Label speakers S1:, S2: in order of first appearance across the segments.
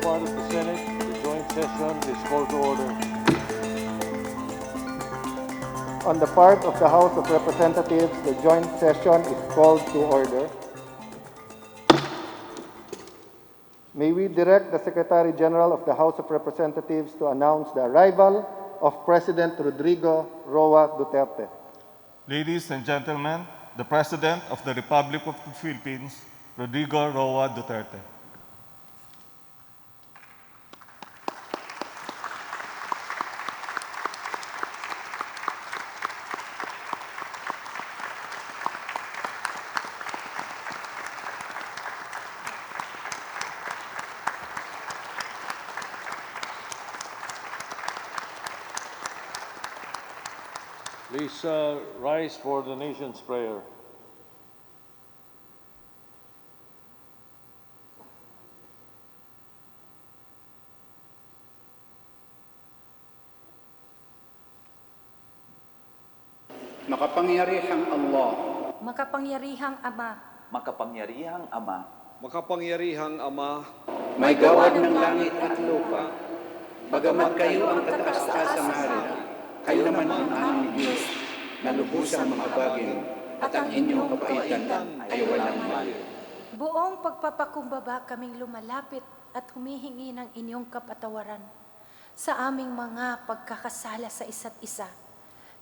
S1: part of the Senate, the joint session is called to order.
S2: On the part of the House of Representatives, the joint session is called to order. May we direct the Secretary General of the House of Representatives to announce the arrival of President Rodrigo Roa Duterte.
S1: Ladies and gentlemen, the President of the Republic of the Philippines, Rodrigo Roa Duterte. Please rise for the nation's prayer.
S3: Makapangyarihang Allah,
S4: Makapangyarihang Ama,
S5: Makapangyarihang Ama,
S6: Makapangyarihang Ama,
S3: may gawad ng langit at lupa, bagamat kayo ang kataas-taas ng hari, kayo naman ang aming Diyos, na lubusang mahabagin, at ang inyong kapaitan ay walang mali.
S4: buong pagpapakumbaba kaming lumalapit at humihingi ng inyong kapatawaran sa aming mga pagkakasala sa isa't isa,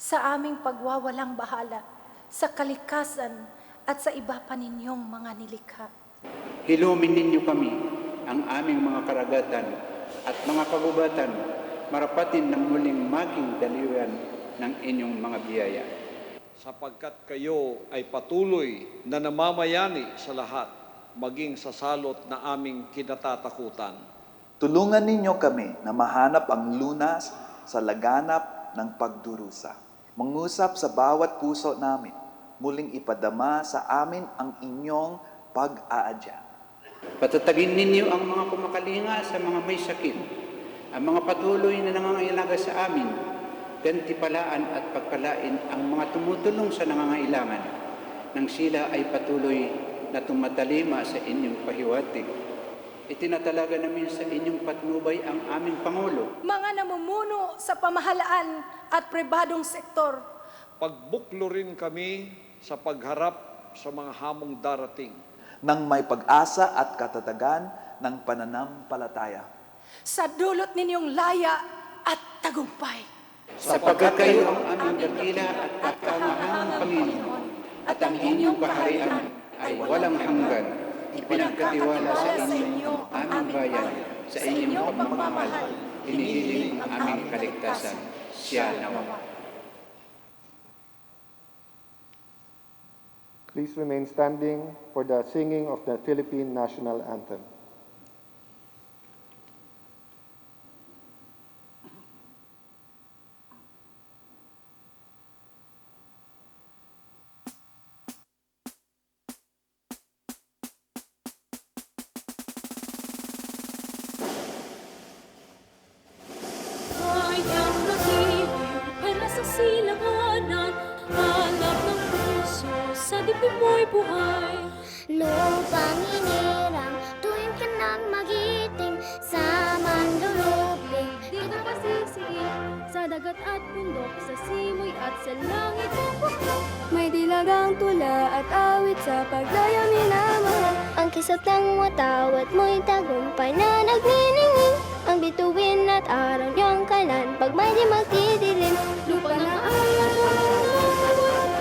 S4: sa aming pagwawalang bahala, sa kalikasan at sa iba pa ninyong mga nilikha.
S3: Hilumin ninyo kami, ang aming mga karagatan at mga kagubatan, marapatin ng muling maging daliwan ng inyong mga biyaya.
S6: sapagkat kayo ay patuloy na namamayani sa lahat, maging sa salot na aming kinatatakutan.
S5: tulungan ninyo kami na mahanap ang lunas sa laganap ng pagdurusa. Mangusap sa bawat puso namin, muling ipadama sa amin ang inyong pag-aadya.
S3: Patatagin ninyo ang mga kumakalinga sa mga may sakit, ang mga patuloy na nangangailangan sa amin, gantipalaan at pagpalain ang mga tumutulong sa nangangailangan, nang sila ay patuloy na tumatalima sa inyong pahiwatig. Itinatalaga namin sa inyong patnubay ang aming Pangulo,
S4: Mga namumuno sa pamahalaan at pribadong sektor,
S6: Pagbuklo rin kami sa pagharap sa mga hamong darating.
S5: Nang may pag-asa at katatagan ng pananampalataya.
S4: sa dulot ninyong laya at tagumpay.
S3: sapagkat kayo ang aming dakila at kakamahang Panginoon, at ang inyong kaharian ay walang hanggan. Ipinagkatiwala sa inyo ang aming bayan, sa inyong pagmamahal, hinihiling ang aming kaligtasan. Siya nawa.
S2: Please remain standing for the singing of the Philippine National Anthem.
S7: Kayang nakilig para sa silanganan, hanap ng puso sa dibdib mo'y buhay.
S8: Lupang hinirang, tuwing ka nang magiting sa mandulubling.
S7: Di ka pasisiin sa dagat at bundok, sa simoy at sa langit ang bukok. May dilagang tula at awit sa pagdaya minamahal.
S8: Ang kisat ng watawat mo'y tagumpay na nagniningning. Ang bituin at araw niyang kalan, pag may di magdidilim.
S7: Lupa na ay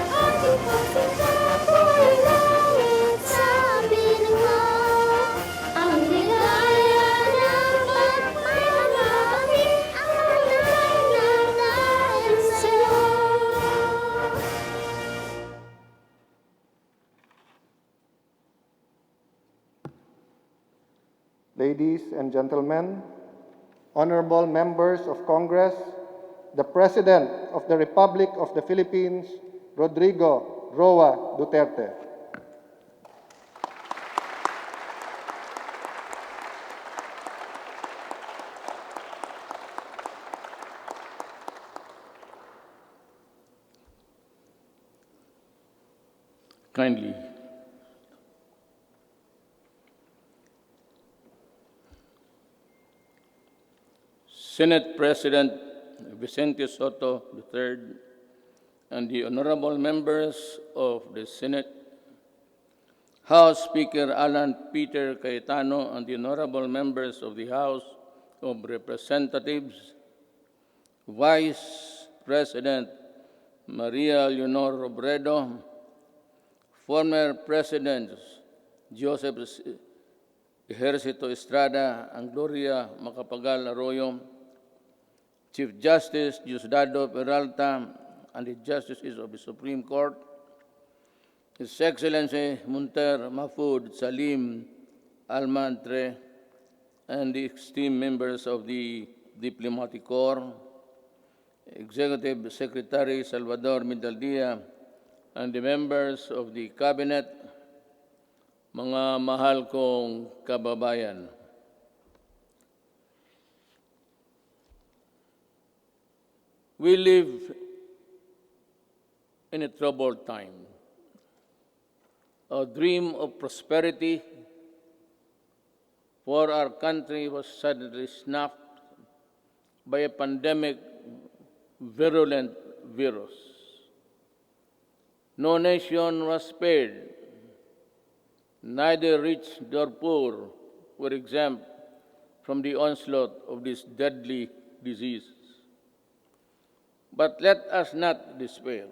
S7: ating pagsintapoy langit
S8: Sa piling mo, ang ligaya ng pagmamalaki, ang nangangailangan sa'yo.
S2: Ladies and gentlemen, honorable members of Congress, the President of the Republic of the Philippines, Rodrigo Roa Duterte.
S9: Kindly. Senate President Vicente Soto III, and the honorable members of the Senate, House Speaker Alan Peter Cayetano, and the honorable members of the House of Representatives, Vice President Maria Leonor Robredo, former Presidents Joseph Ejercito Estrada and Gloria Macapagal Arroyo, Chief Justice Diosdado Peralta, and the Justices of the Supreme Court, His Excellency Munter Mahfoud Salim Almantre, and the esteemed members of the Diplomatic Corps, Executive Secretary Salvador Mindaldia, and the members of the Cabinet, mga mahal kong kababayan. We live in a troubled time. A dream of prosperity for our country was suddenly snuffed by a pandemic virulent virus. No nation was spared. Neither rich nor poor were exempt from the onslaught of this deadly disease. But let us not despair.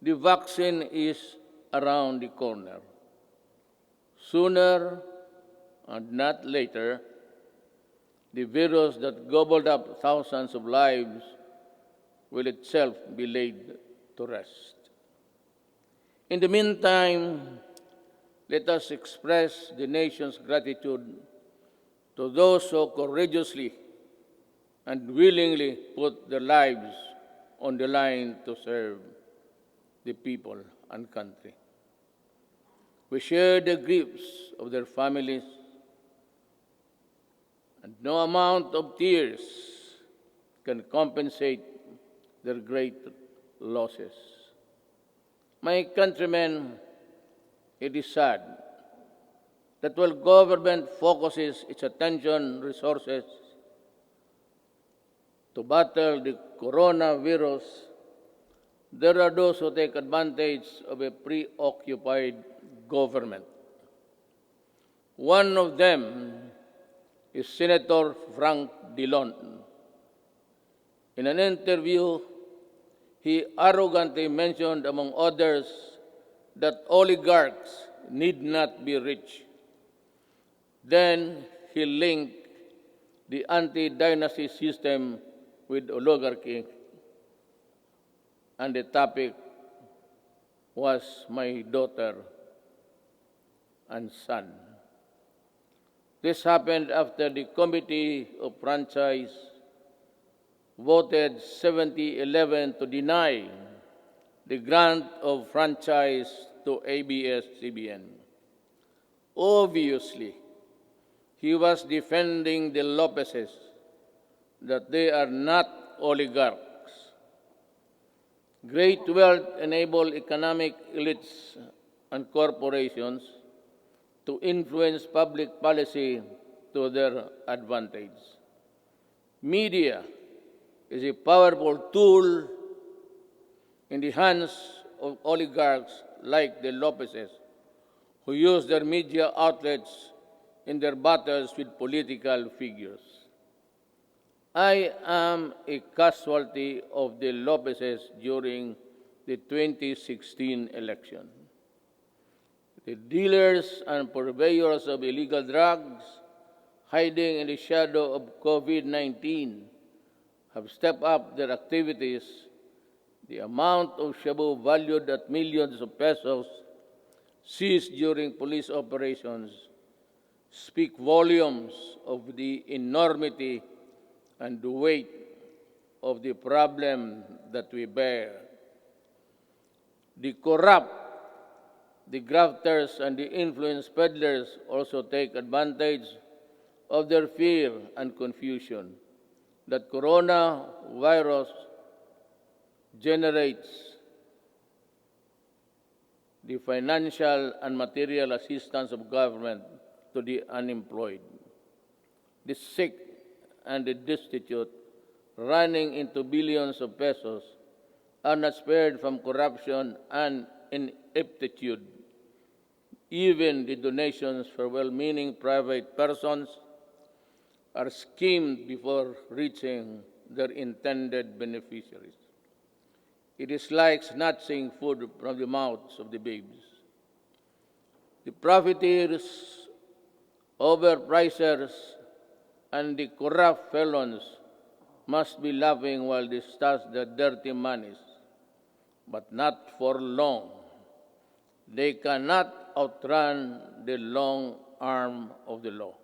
S9: The vaccine is around the corner. Sooner and not later, the virus that gobbled up thousands of lives will itself be laid to rest. In the meantime, let us express the nation's gratitude to those who courageously and willingly put their lives on the line to serve the people and country. We share the griefs of their families, and no amount of tears can compensate their great losses. My countrymen, it is sad that while government focuses its attention resources to battle the coronavirus, there are those who take advantage of a preoccupied government. One of them is Senator Frank Dillon. In an interview, he arrogantly mentioned, among others, that oligarchs need not be rich. Then he linked the anti-dynasty system with oligarchy, and the topic was my daughter and son. This happened after the Committee of Franchise voted 70-11 to deny the grant of franchise to ABS-CBN. Obviously, he was defending the Lopezes, that they are not oligarchs. Great wealth enables economic elites and corporations to influence public policy to their advantage. Media is a powerful tool in the hands of oligarchs like the Lopezes, who use their media outlets in their battles with political figures. I am a casualty of the Lopezes during the 2016 election. The dealers and purveyors of illegal drugs, hiding in the shadow of COVID-19, have stepped up their activities. The amount of shabu valued at millions of pesos seized during police operations speak volumes of the enormity and the weight of the problem that we bear. The corrupt, the grafters, and the influence peddlers also take advantage of their fear and confusion that coronavirus generates the financial and material assistance of government to the unemployed, the sick, and the destitute, running into billions of pesos, are not spared from corruption and ineptitude. Even the donations for well-meaning private persons are skimmed before reaching their intended beneficiaries. It is like snatching food from the mouths of the babes. The profiteers, overpricers, and the corrupt felons must be laughing while they stash their dirty monies, but not for long. They cannot outrun the long arm of the law.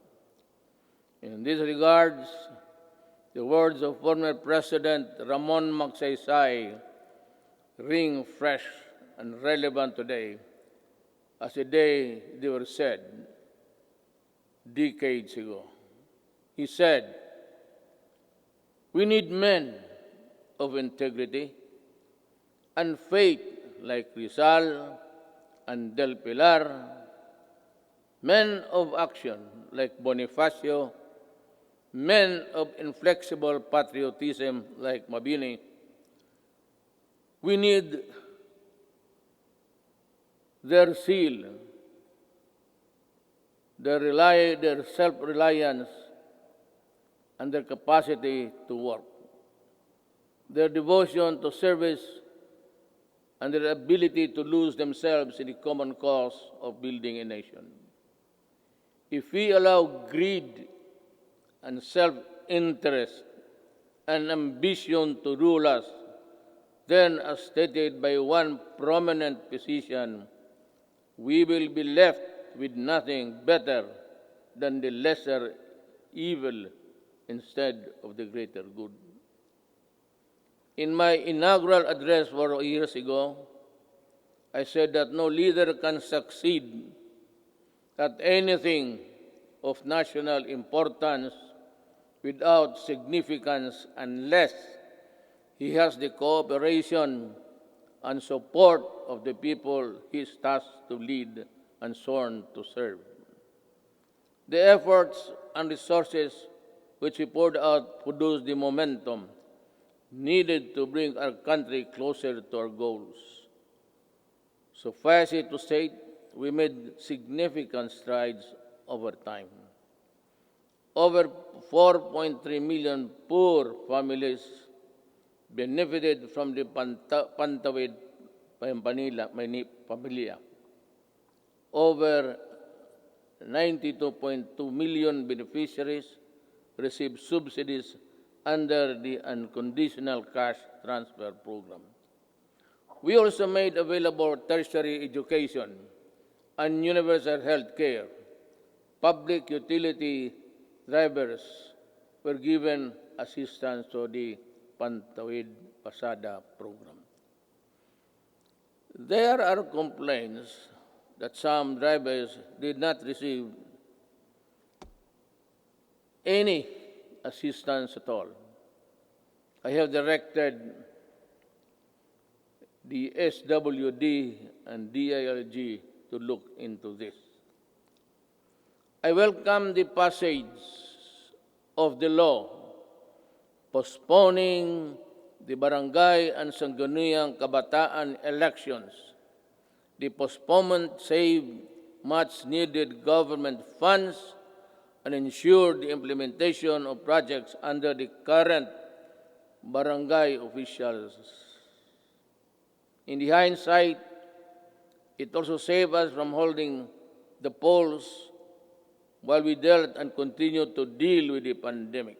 S9: In this regards, the words of former President Ramon Magsaysay ring fresh and relevant today as the day they were said decades ago. He said, "We need men of integrity and faith like Rizal and Del Pilar, men of action like Bonifacio, men of inflexible patriotism like Mabini. We need their zeal, their self-reliance, and their capacity to work, their devotion to service, and their ability to lose themselves in the common cause of building a nation. If we allow greed and self-interest and ambition to rule us, then, as stated by one prominent physician, we will be left with nothing better than the lesser evil instead of the greater good." In my inaugural address 4 years ago, I said that no leader can succeed at anything of national importance without significance unless he has the cooperation and support of the people he is tasked to lead and sworn to serve. The efforts and resources which we poured out produced the momentum needed to bring our country closer to our goals. Suffice it to say, we made significant strides over time. Over 4.3 million poor families benefited from the Pantawid Pamilya. Over 92.2 million beneficiaries received subsidies under the Unconditional Cash Transfer Program. We also made available tertiary education and universal health care. Public utility drivers were given assistance to the Pantawid Pasada program. There are complaints that some drivers did not receive any assistance at all. I have directed the SWD and DILG to look into this. I welcome the passage of the law postponing the barangay and sangguniang kabataan elections. The postponement saved much-needed government funds and ensured the implementation of projects under the current barangay officials. In the hindsight, it also saved us from holding the polls while we dealt and continued to deal with the pandemic.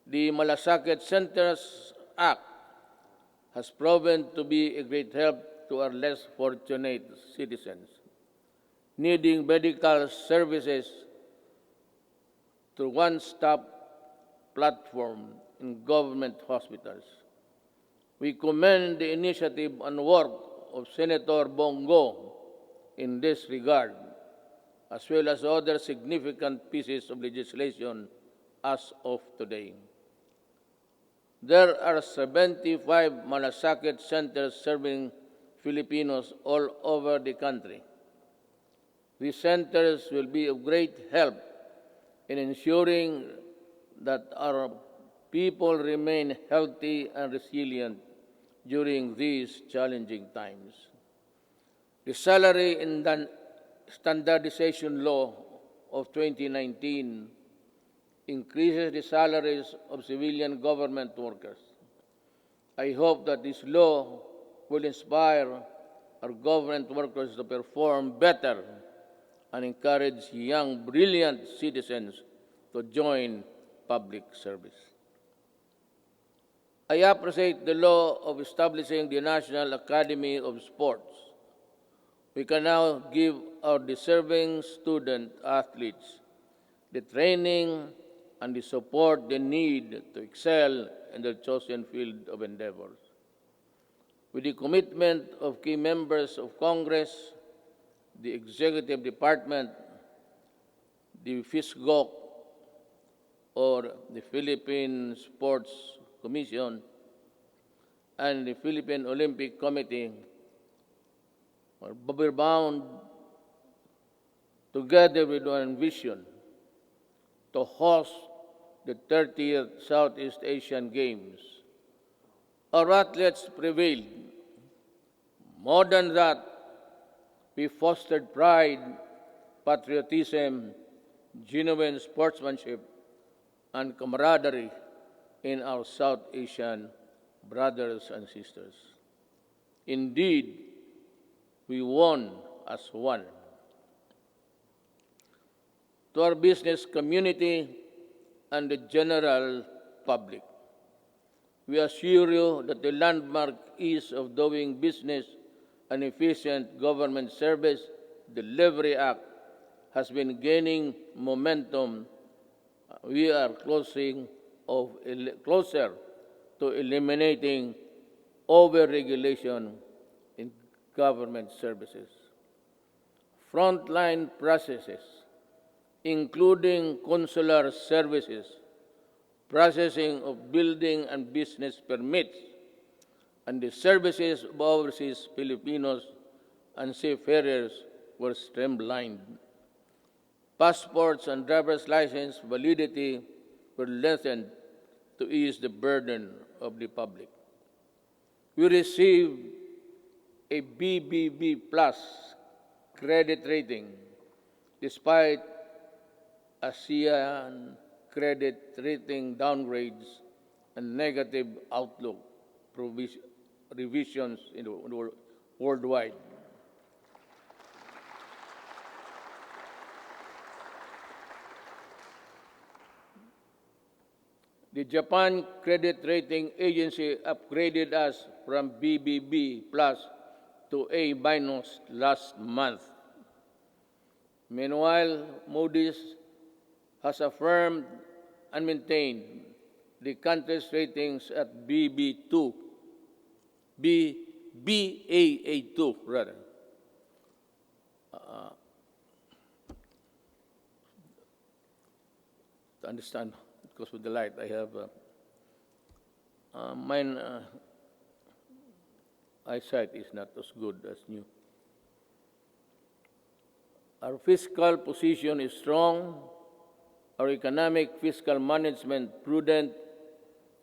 S9: The Malasakit Centers Act has proven to be a great help to our less fortunate citizens needing medical services through one-stop platform in government hospitals. We commend the initiative and work of Senator Bongo in this regard, as well as other significant pieces of legislation as of today. There are 75 Malasakit centers serving Filipinos all over the country. These centers will be of great help in ensuring that our people remain healthy and resilient during these challenging times. The Salary and Standardization Law of 2019 increases the salaries of civilian government workers. I hope that this law will inspire our government workers to perform better and encourage young, brilliant citizens to join public service. I appreciate the law of establishing the National Academy of Sports. We can now give our deserving student athletes the training and the support they need to excel in their chosen field of endeavors. With the commitment of key members of Congress, the Executive Department, the FISGOC, or the Philippine Sports Commission, and the Philippine Olympic Committee, we're bound together with one vision to host the 30th Southeast Asian Games. Our athletes prevailed. More than that, we fostered pride, patriotism, genuine sportsmanship, and camaraderie in our South Asian brothers and sisters. Indeed, we won as one. To our business community and the general public, we assure you that the landmark ease of doing business and efficient government service delivery act has been gaining momentum. We are closer to eliminating over-regulation in government services. Frontline processes, including consular services, processing of building and business permits, and the services of overseas Filipinos and seafarers were streamlined. Passports and driver's license validity were lengthened to ease the burden of the public. We received a BBB plus credit rating despite ASEAN credit rating downgrades and negative outlook revisions in the worldwide. The Japan Credit Rating Agency upgraded us from BBB plus to A minus last month. Meanwhile, Moody's has affirmed and maintained the country's ratings at BB2, Baa2 rather. To understand, because with the light I have mine eyesight is not as good as new. Our fiscal position is strong, our economic fiscal management prudent,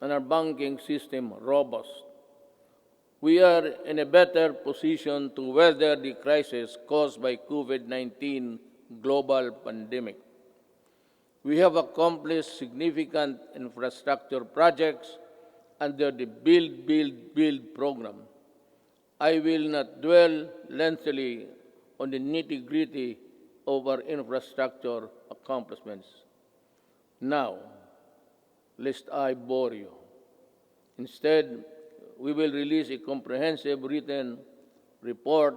S9: and our banking system robust. We are in a better position to weather the crisis caused by COVID-19 global pandemic. We have accomplished significant infrastructure projects under the Build, Build, Build program. I will not dwell lengthily on the nitty-gritty of our infrastructure accomplishments now, lest I bore you. Instead, we will release a comprehensive written report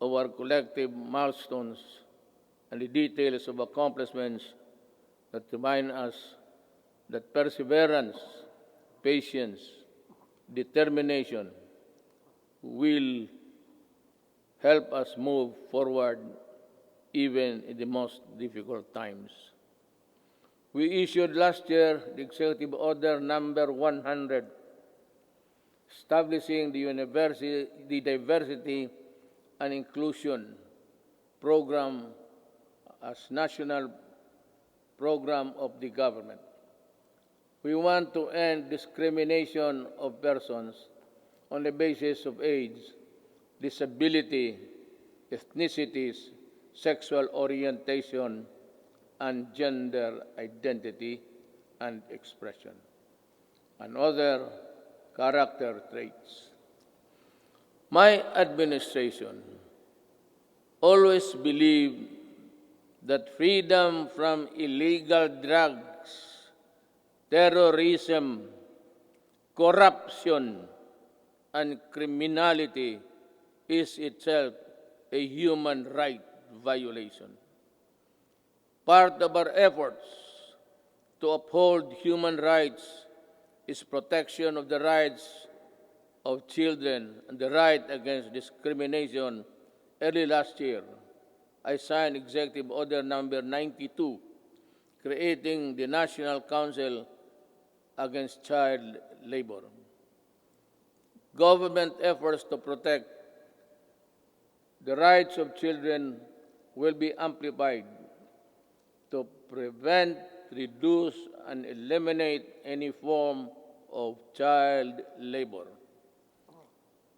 S9: of our collective milestones and the details of accomplishments that remind us that perseverance, patience, determination will help us move forward even in the most difficult times. We issued last year the Executive Order number 100, establishing the Diversity and Inclusion Program as national program of the government. We want to end discrimination of persons on the basis of age, disability, ethnicities, sexual orientation, and gender identity and expression, and other character traits. My administration always believed that freedom from illegal drugs, terrorism, corruption, and criminality is itself a human right violation. Part of our efforts to uphold human rights is protection of the rights of children and the right against discrimination. Early last year, I signed Executive Order Number 92, creating the National Council Against Child Labor. Government efforts to protect the rights of children will be amplified to prevent, reduce, and eliminate any form of child labor.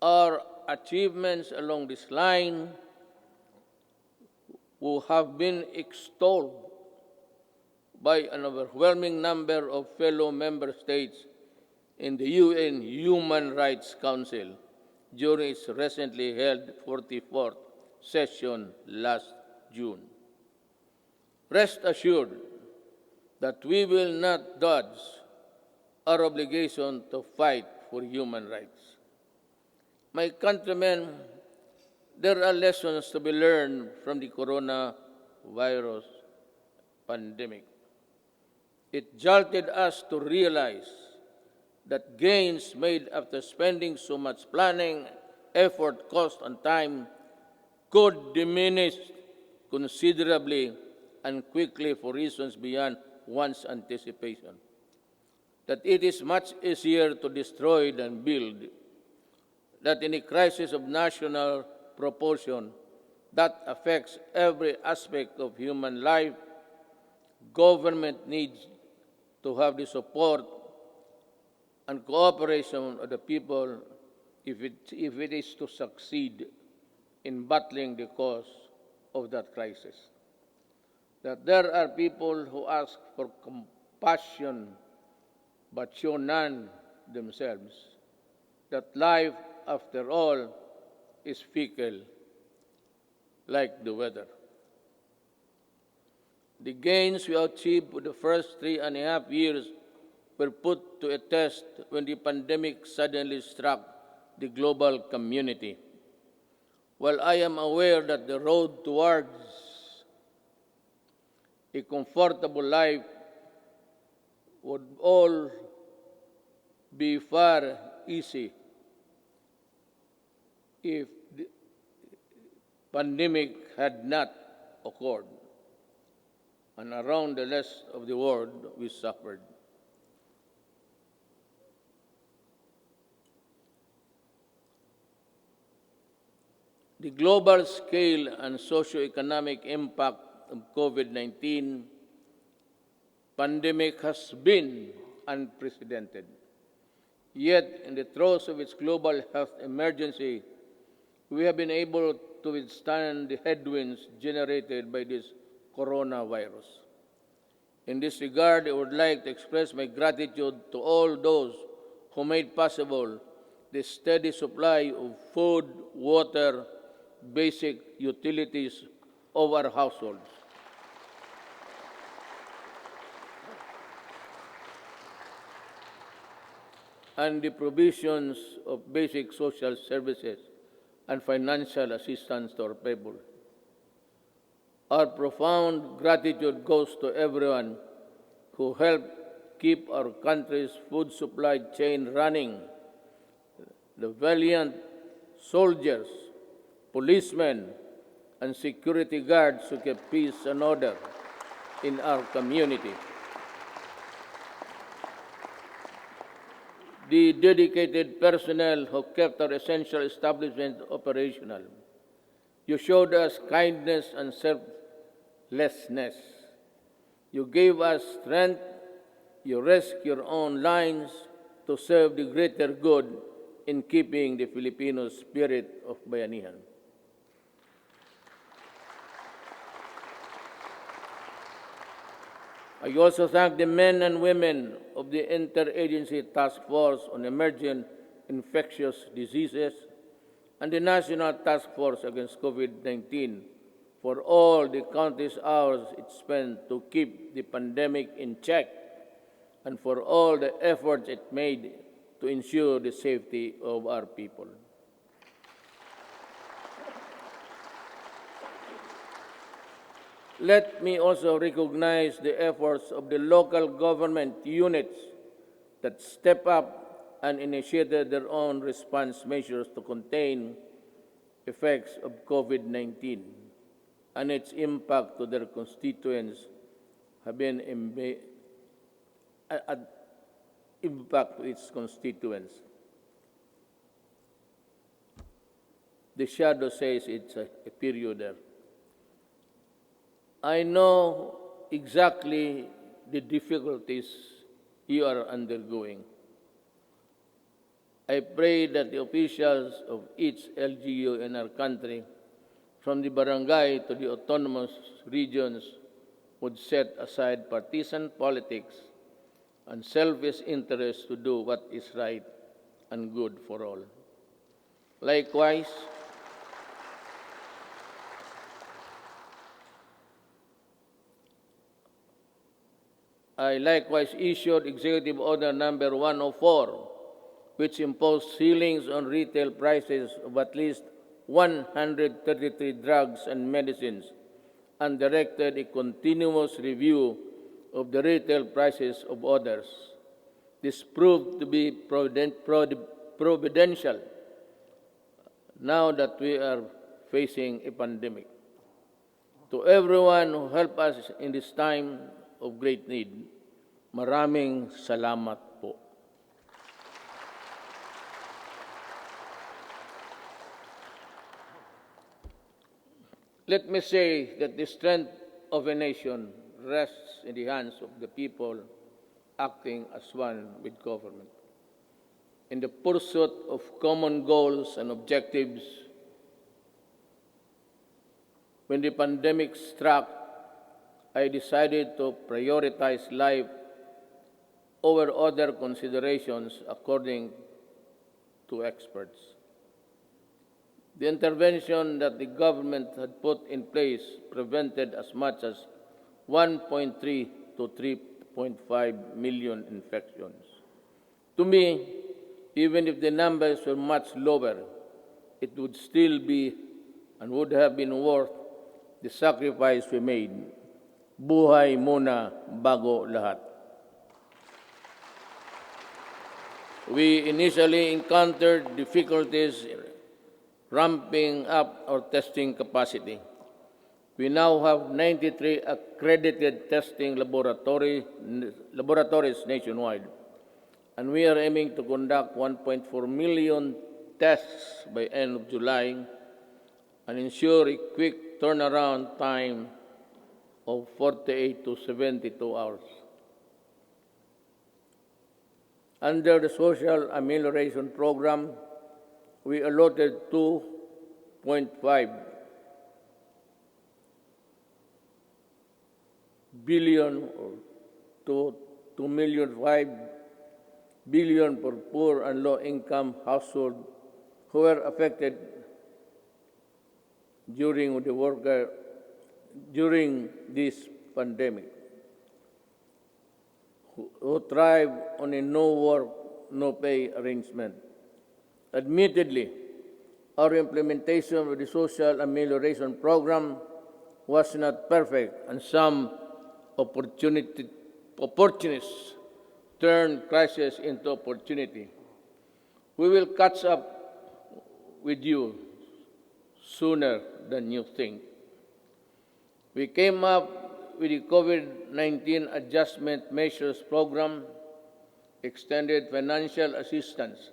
S9: Our achievements along this line will have been extolled by an overwhelming number of fellow member states in the UN Human Rights Council during its recently held 44th session last June. Rest assured that we will not dodge our obligation to fight for human rights. My countrymen, there are lessons to be learned from the coronavirus pandemic. It jolted us to realize that gains made after spending so much planning, effort, cost, and time could diminish considerably and quickly for reasons beyond one's anticipation. That it is much easier to destroy than build. That in a crisis of national proportion that affects every aspect of human life, government needs to have the support and cooperation of the people if it is to succeed in battling the cause of that crisis. That there are people who ask for compassion but show none themselves. That life, after all, is fickle, like the weather. The gains we achieved for the first 3.5 years were put to a test when the pandemic suddenly struck the global community. While I am aware that the road towards a comfortable life would all be far easy if the pandemic had not occurred, and around the rest of the world we suffered. The global scale and socioeconomic impact of COVID-19 pandemic has been unprecedented. Yet, in the throes of its global health emergency, we have been able to withstand the headwinds generated by this coronavirus. In this regard, I would like to express my gratitude to all those who made possible the steady supply of food, water, basic utilities of our households. And the provisions of basic social services and financial assistance to our people. Our profound gratitude goes to everyone who helped keep our country's food supply chain running. The valiant soldiers, policemen, and security guards who kept peace and order in our community. The dedicated personnel who kept our essential establishment operational. You showed us kindness and selflessness. You gave us strength. You risked your own lives to serve the greater good in keeping the Filipino spirit of bayanihan. I also thank the men and women of the Interagency Task Force on Emerging Infectious Diseases and the National Task Force Against COVID-19 for all the countless hours it spent to keep the pandemic in check and for all the efforts it made to ensure the safety of our people. Let me also recognize the efforts of the local government units that step up and initiated their own response measures to contain effects of COVID-19 and its impact to their constituents have been impact to its constituents. The shadow says it's a period there. I know exactly the difficulties you are undergoing. I pray that the officials of each LGU in our country, from the barangay to the autonomous regions, would set aside partisan politics and selfish interests to do what is right and good for all. Likewise, I likewise issued Executive Order Number 104, which imposed ceilings on retail prices of at least 133 drugs and medicines and directed a continuous review of the retail prices of others. This proved to be providential now that we are facing a pandemic. To everyone who helped us in this time of great need, maraming salamat po. Let me say that the strength of a nation rests in the hands of the people acting as one with government. In the pursuit of common goals and objectives, when the pandemic struck, I decided to prioritize life over other considerations according to experts. The intervention that the government had put in place prevented as much as 1.3 to 3.5 million infections. To me, even if the numbers were much lower, it would still be and would have been worth the sacrifice we made. Buhay muna bago lahat. We initially encountered difficulties ramping up our testing capacity. We now have 93 accredited testing laboratories nationwide, and we are aiming to conduct 1.4 million tests by end of July and ensure a quick turnaround time of 48 to 72 hours. Under the Social Amelioration Program, we allotted 2.5 billion or to 2.5 billion for poor and low-income households who were affected during this pandemic, who thrive on a no work, no pay arrangement. Admittedly, our implementation of the Social Amelioration Program was not perfect, and some opportunists turned crisis into opportunity. We will catch up with you sooner than you think. We came up with the COVID-19 Adjustment Measures Program, extended financial assistance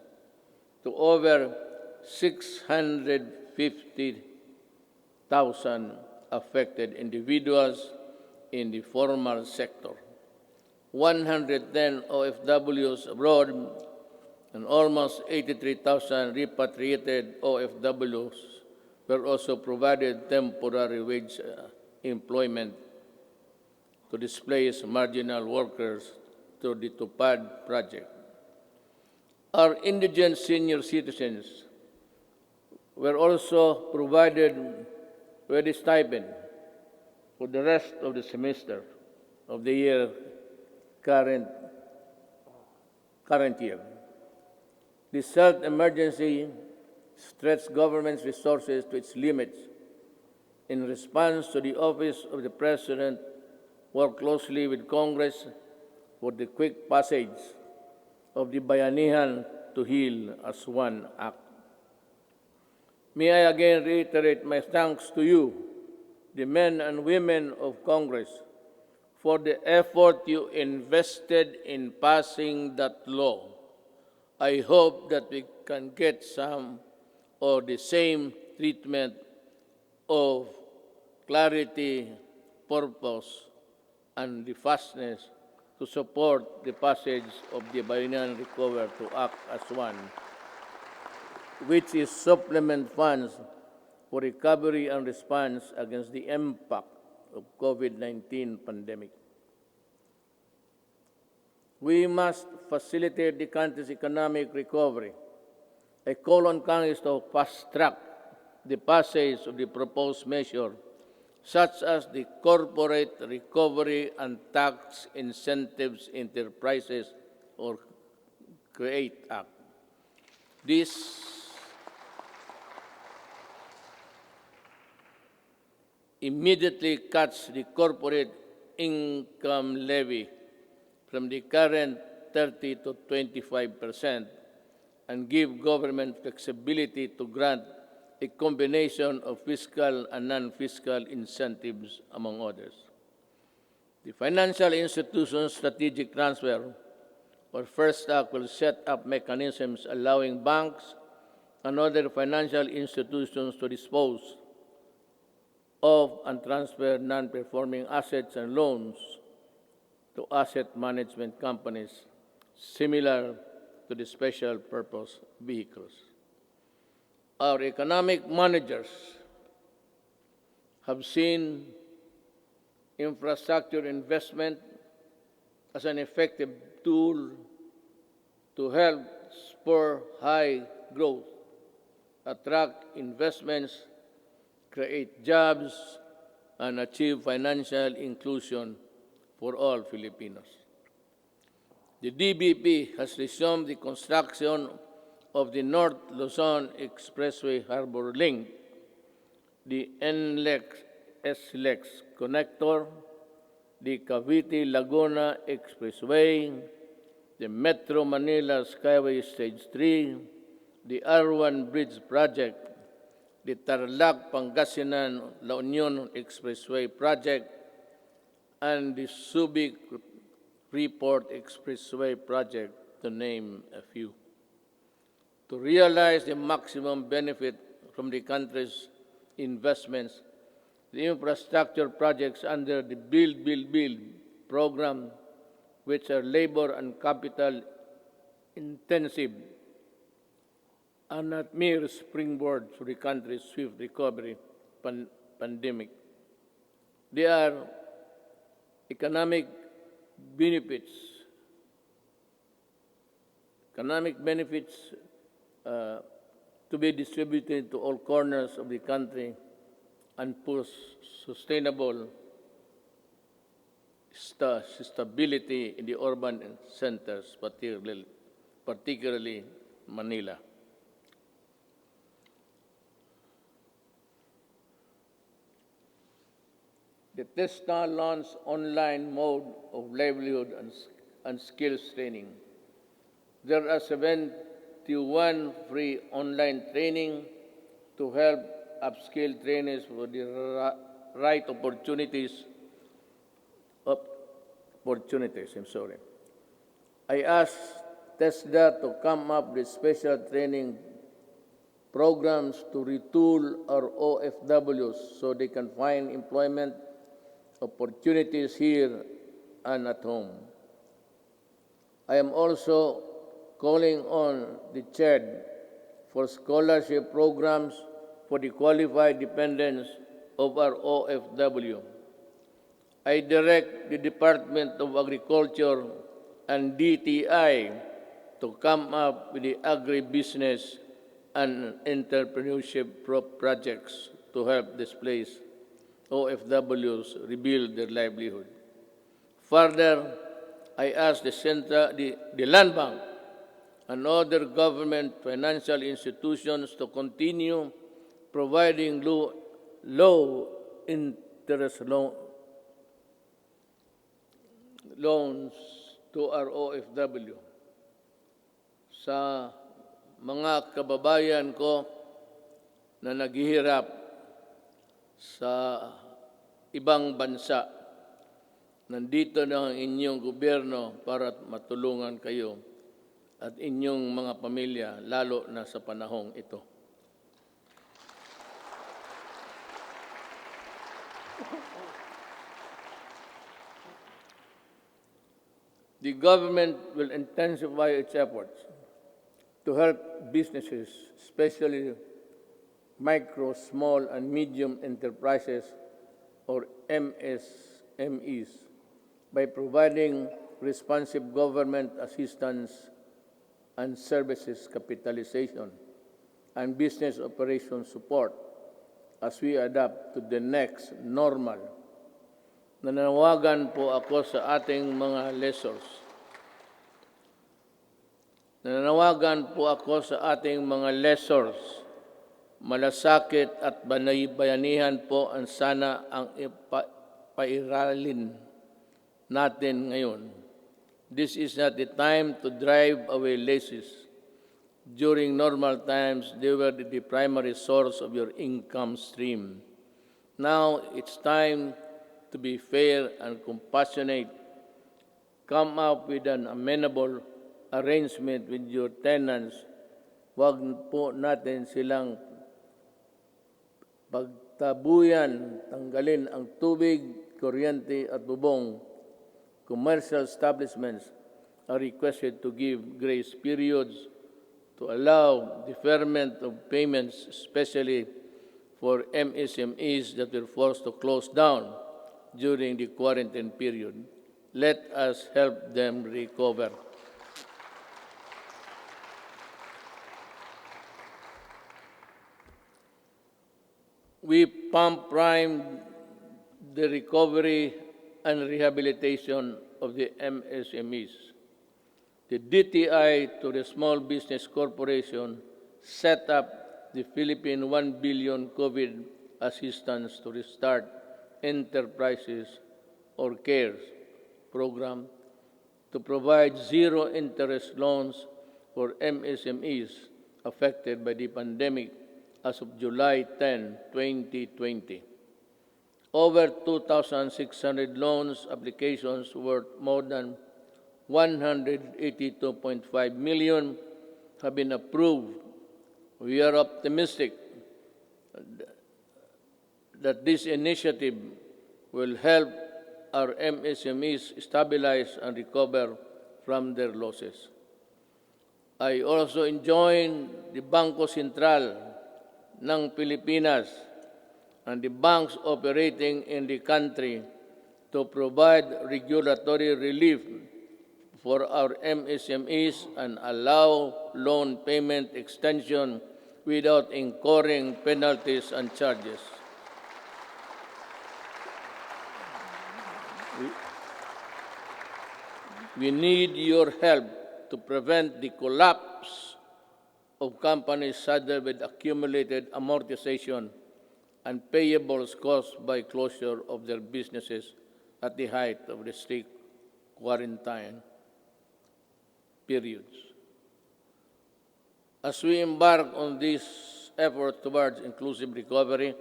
S9: to over 650,000 affected individuals in the formal sector. 110 OFWs abroad and almost 83,000 repatriated OFWs were also provided temporary wage employment to displace marginal workers through the TUPAD project. Our indigent senior citizens were also provided with a stipend for the rest of the semester of the year current year. This health emergency stretched government's resources to its limits. In response to the Office of the President worked closely with Congress for the quick passage of the Bayanihan to Heal as One Act. May I again reiterate my thanks to you, the men and women of Congress, for the effort you invested in passing that law. I hope that we can get some or the same treatment of clarity, purpose, and the fastness to support the passage of the Bayanihan Recover to Act as One, which is supplement funds for recovery and response against the impact of COVID-19 pandemic. We must facilitate the country's economic recovery. I call on Congress to fast-track the passage of the proposed measure, such as the Corporate Recovery and Tax Incentives Enterprises or CREATE Act. This immediately cuts the corporate income levy from the current 30 to 25% and give government flexibility to grant a combination of fiscal and non-fiscal incentives, among others. The Financial Institutions Strategic Transfer, or First Act, will set up mechanisms allowing banks and other financial institutions to dispose of and transfer non-performing assets and loans to asset management companies similar to the special purpose vehicles. Our economic managers have seen infrastructure investment as an effective tool to help spur high growth, attract investments, create jobs, and achieve financial inclusion for all Filipinos. The DBP has resumed the construction of the North Luzon Expressway Harbor Link, the NLEX-SLEX connector, the Cavite-Laguna Expressway, the Metro Manila Skyway Stage 3, the R1 Bridge Project, the Tarlac-Pangasinan-La Union Expressway Project, and the Subic-Freeport Expressway Project, to name a few. To realize the maximum benefit from the country's investments, the infrastructure projects under the Build, Build, Build program, which are labor and capital intensive, are not mere springboard for the country's swift recovery pandemic. They are economic benefits to be distributed to all corners of the country and push sustainable stability in the urban centers, particularly Manila. The TESTA launched online mode of livelihood and skills training. There are 71 free online training to help upskill trainees for the right opportunities. I asked TESDA to come up with special training programs to retool our OFWs so they can find employment opportunities here and at home. I am also calling on the CHED for scholarship programs for the qualified dependents of our OFW. I direct the Department of Agriculture and DTI to come up with the agribusiness and entrepreneurship projects to help displaced OFWs rebuild their livelihood. Further, I ask the Land Bank and other government financial institutions to continue providing low-interest loans to our OFW. Sa mga kababayan ko na naghihirap sa ibang bansa, nandito na ang inyong gobyerno para matulungan kayo at inyong mga pamilya, lalo na sa panahong ito. The government will intensify its efforts to help businesses, especially micro, small, and medium enterprises, or MSMEs, by providing responsive government assistance and services capitalization and business operation support as we adapt to the next normal. Nananawagan po ako sa ating mga lessors. Nananawagan po ako sa ating mga lessors. Malasakit at bayanihan po ang sana ang pairalin natin ngayon. This is not the time to drive away laces. During normal times, they were the primary source of your income stream. Now, it's time to be fair and compassionate. Come up with an amenable arrangement with your tenants. Huwag po natin silang pagtabuyan, tanggalin ang tubig, kuryente at bubong. Commercial establishments are requested to give grace periods to allow deferment of payments, especially for MSMEs that were forced to close down during the quarantine period. Let us help them recover. We pump prime the recovery and rehabilitation of the MSMEs. The DTI to the Small Business Corporation set up the Philippine 1 billion COVID assistance to restart enterprises or CARES program to provide zero-interest loans for MSMEs affected by the pandemic as of July 10, 2020. Over 2,600 loans applications worth more than 182.5 million have been approved. We are optimistic that this initiative will help our MSMEs stabilize and recover from their losses. I also enjoin the Bangko Sentral ng Pilipinas and the banks operating in the country to provide regulatory relief for our MSMEs and allow loan payment extension without incurring penalties and charges. We need your help to prevent the collapse of companies saddled with accumulated amortization and payables caused by closure of their businesses at the height of the strict quarantine periods. As we embark on this effort towards inclusive recovery,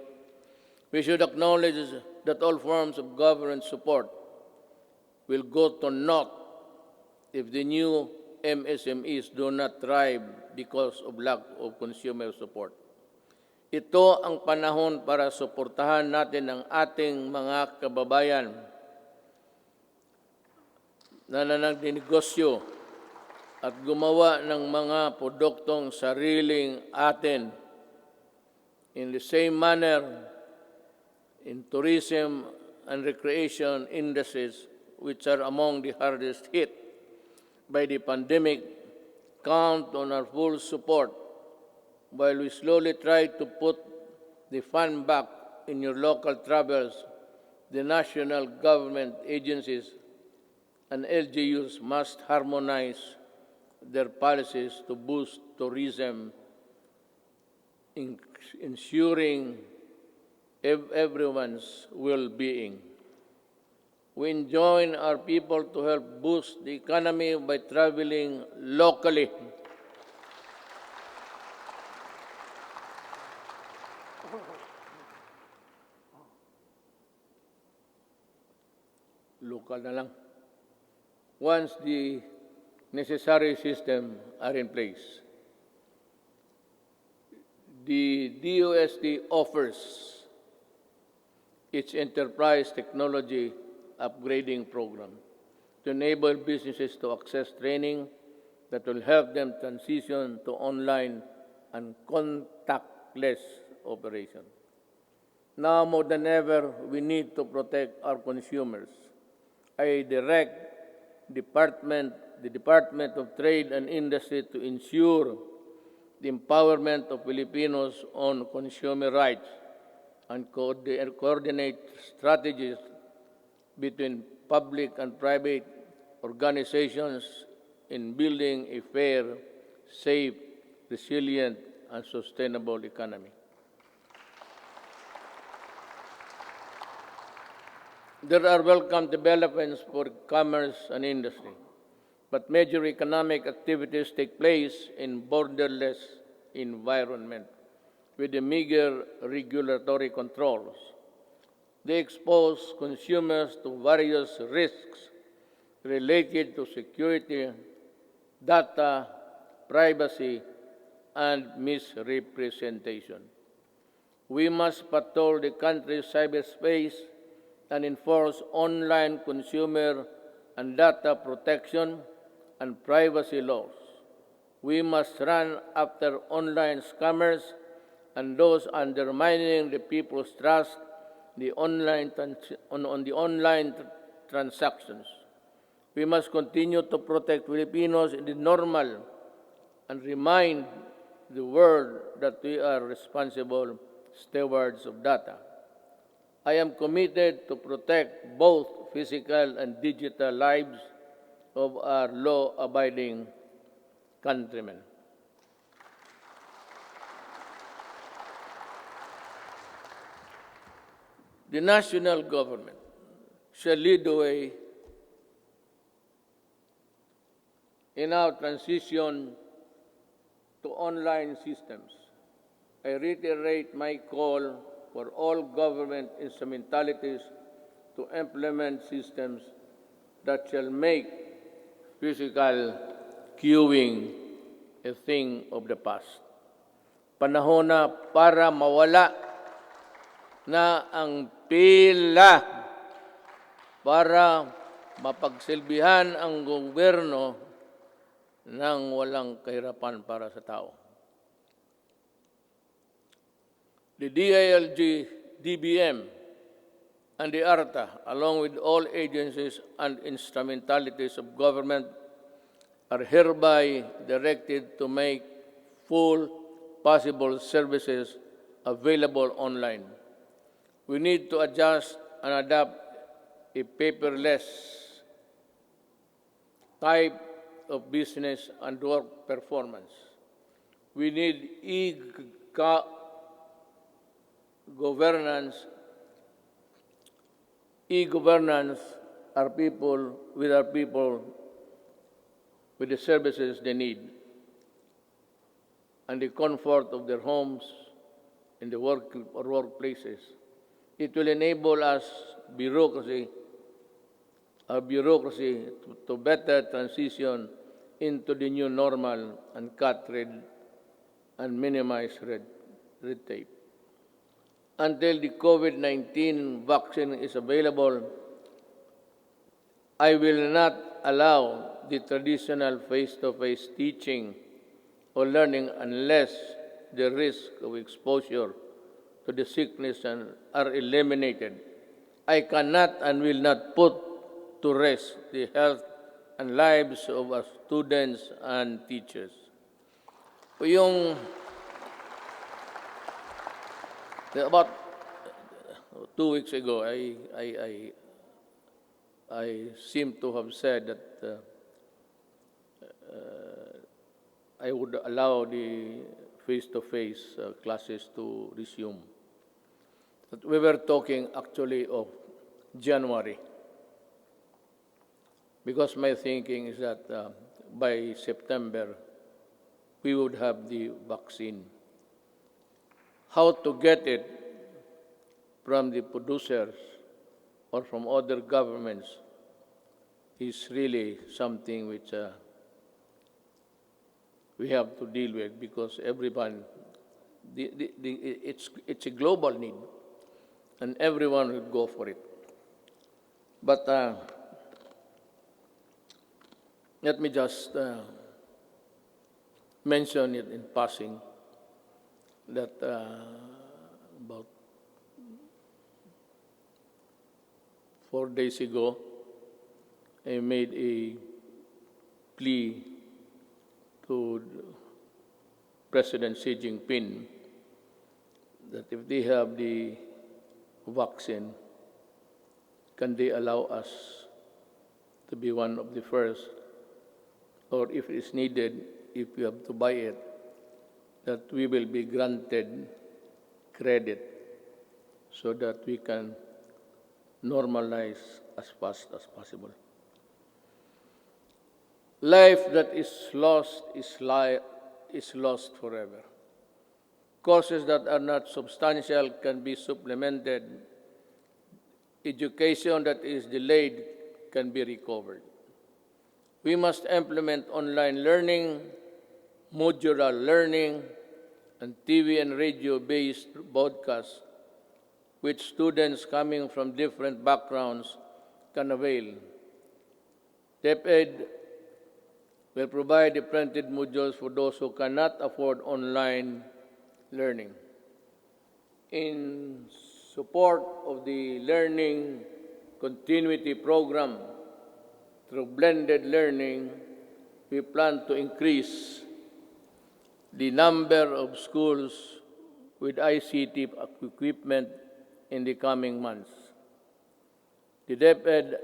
S9: we should acknowledge that all forms of government support will go to naught if the new MSMEs do not thrive because of lack of consumer support. Ito ang panahon para suportahan natin ang ating mga kababayan na nagninegosyo at gumawa ng mga produktong sariling atin. In the same manner, in tourism and recreation industries, which are among the hardest hit by the pandemic, count on our full support while we slowly try to put the fun back in your local travels. The national government agencies and LGUs must harmonize their policies to boost tourism, ensuring everyone's well-being. We enjoin our people to help boost the economy by traveling locally. Local na lang. Once the necessary system are in place. The DOST offers its enterprise technology upgrading program to enable businesses to access training that will help them transition to online and contactless operation. Now more than ever, we need to protect our consumers. I direct the Department of Trade and Industry to ensure the empowerment of Filipinos on consumer rights and coordinate strategies between public and private organizations in building a fair, safe, resilient, and sustainable economy. There are welcome developments for commerce and industry, but major economic activities take place in borderless environment with the meager regulatory controls. They expose consumers to various risks related to security, data, privacy, and misrepresentation. We must patrol the country's cyberspace and enforce online consumer and data protection and privacy laws. We must run after online scammers and those undermining the people's trust on the online transactions. We must continue to protect Filipinos in the normal and remind the world that we are responsible stewards of data. I am committed to protect both physical and digital lives of our law-abiding countrymen. The national government shall lead the way in our transition to online systems. I reiterate my call for all government instrumentalities to implement systems that shall make physical queuing a thing of the past. Panahon na para mawala na ang pila para mapagsilbihan ang gobyerno ng walang kahirapan para sa tao. The DILG, DBM, and the ARTA, along with all agencies and instrumentalities of government, are hereby directed to make full possible services available online. We need to adjust and adapt a paperless type of business and work performance. We need e-governance our people with the services they need and the comfort of their homes in the work or workplaces. It will enable us our bureaucracy to better transition into the new normal and cut red and minimize red tape. until the COVID-19 vaccine is available, I will not allow the traditional face-to-face teaching or learning unless the risk of exposure to the sickness are eliminated. I cannot and will not put to rest the health and lives of our students and teachers. About 2 weeks ago, I seem to have said that I would allow the face-to-face classes to resume. But we were talking actually of January, because my thinking is that by September, we would have the vaccine. How to get it from the producers or from other governments is really something which we have to deal with, because everyone, it's a global need, and everyone will go for it. But let me just mention it in passing that about 4 days ago, I made a plea to President Xi Jinping that if they have the vaccine, can they allow us to be one of the first, or if it is needed, if we have to buy it, that we will be granted credit so that we can normalize as fast as possible. Life that is lost is lost forever. Courses that are not substantial can be supplemented. Education that is delayed can be recovered. We must implement online learning, modular learning, and TV and radio-based broadcasts, which students coming from different backgrounds can avail. DepEd will provide the printed modules for those who cannot afford online learning. In support of the Learning Continuity Program through blended learning, we plan to increase the number of schools with ICT equipment in the coming months. The DepEd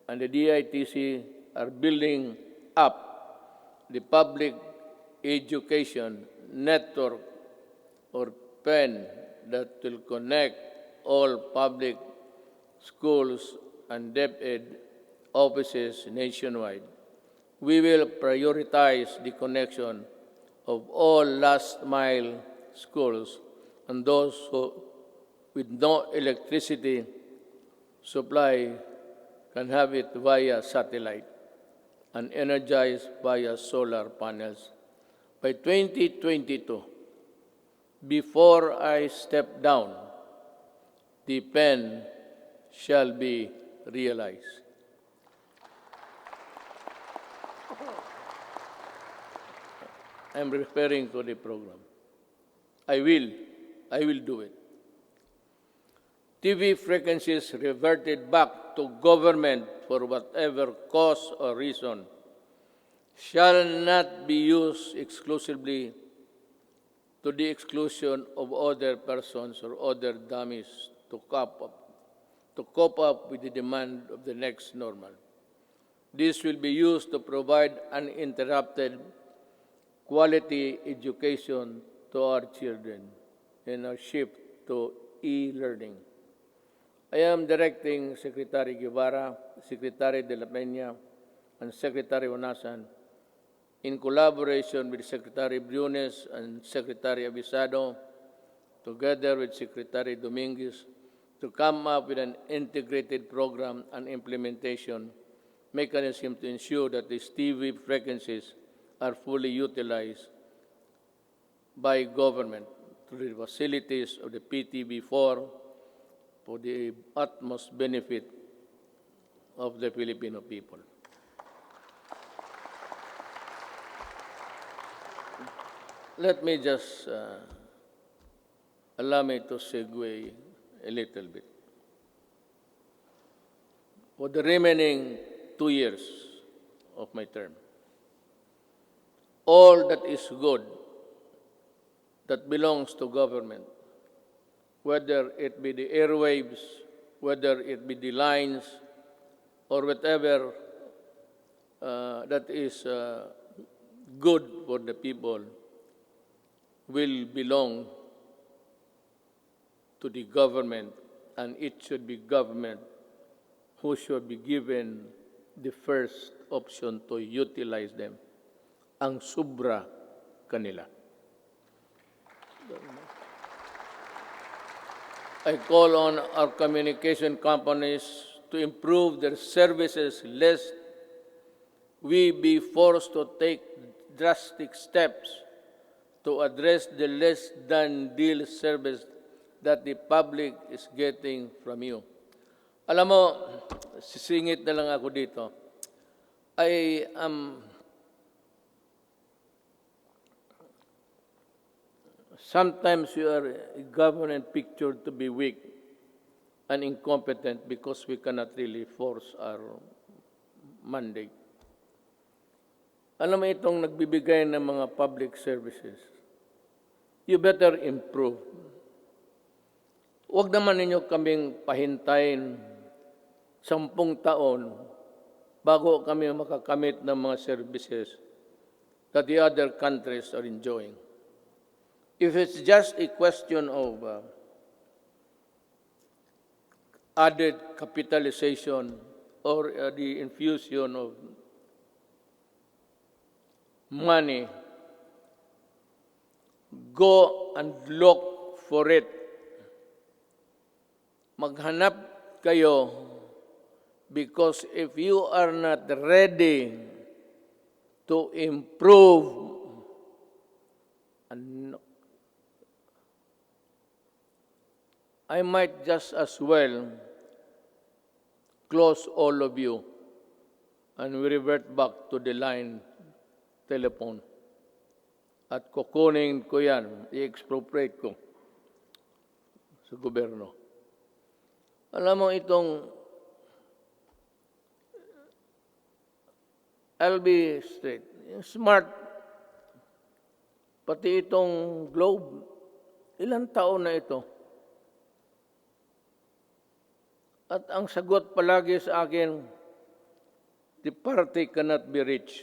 S9: and the DITC are building up the public education network or PEN that will connect all public schools and DepEd offices nationwide. We will prioritize the connection of all last-mile schools and those with no electricity supply can have it via satellite and energized via solar panels. By 2022, before I step down, the PEN shall be realized. I'm referring to the program. I will do it. TV frequencies reverted back to government for whatever cause or reason shall not be used exclusively to the exclusion of other persons or other dummies to cope up with the demand of the next normal. This will be used to provide uninterrupted quality education to our children in our shift to e-learning. I am directing Secretary Guevara, Secretary De La Peña, and Secretary Onasan, in collaboration with Secretary Briones and Secretary Abisado, together with Secretary Dominguez, to come up with an integrated program and implementation mechanism to ensure that these TV frequencies are fully utilized by government for the facilities of the PTB4 for the utmost benefit of the Filipino people. Let me just allow me to segue a little bit. For the remaining 2 years of my term, all that is good that belongs to government, whether it be the airwaves, whether it be the lines, or whatever that is good for the people, will belong to the government, and it should be government who should be given the first option to utilize them. Ang sobra kanila. I call on our communication companies to improve their services lest we be forced to take drastic steps to address the less than deal service that the public is getting from you. Alam mo, sisingit na lang ako dito. I am sometimes you are a government pictured to be weak and incompetent because we cannot really force our mandate. Alam mo itong nagbibigay ng mga public services, you better improve. Huwag naman ninyo kaming pahintayin 10 taon bago kami makakamit ng mga services that the other countries are enjoying. If it's just a question of added capitalization or the infusion of money, go and look for it. Maghanap kayo, because if you are not ready to improve, I might just as well close all of you and we revert back to the line telephone. At kukunin ko yan, i-expropriate ko sa gobyerno. Alam mo itong, I'll be straight, smart, pati itong globe, ilang taon na ito? At ang sagot palagi sa akin, the party cannot be rich.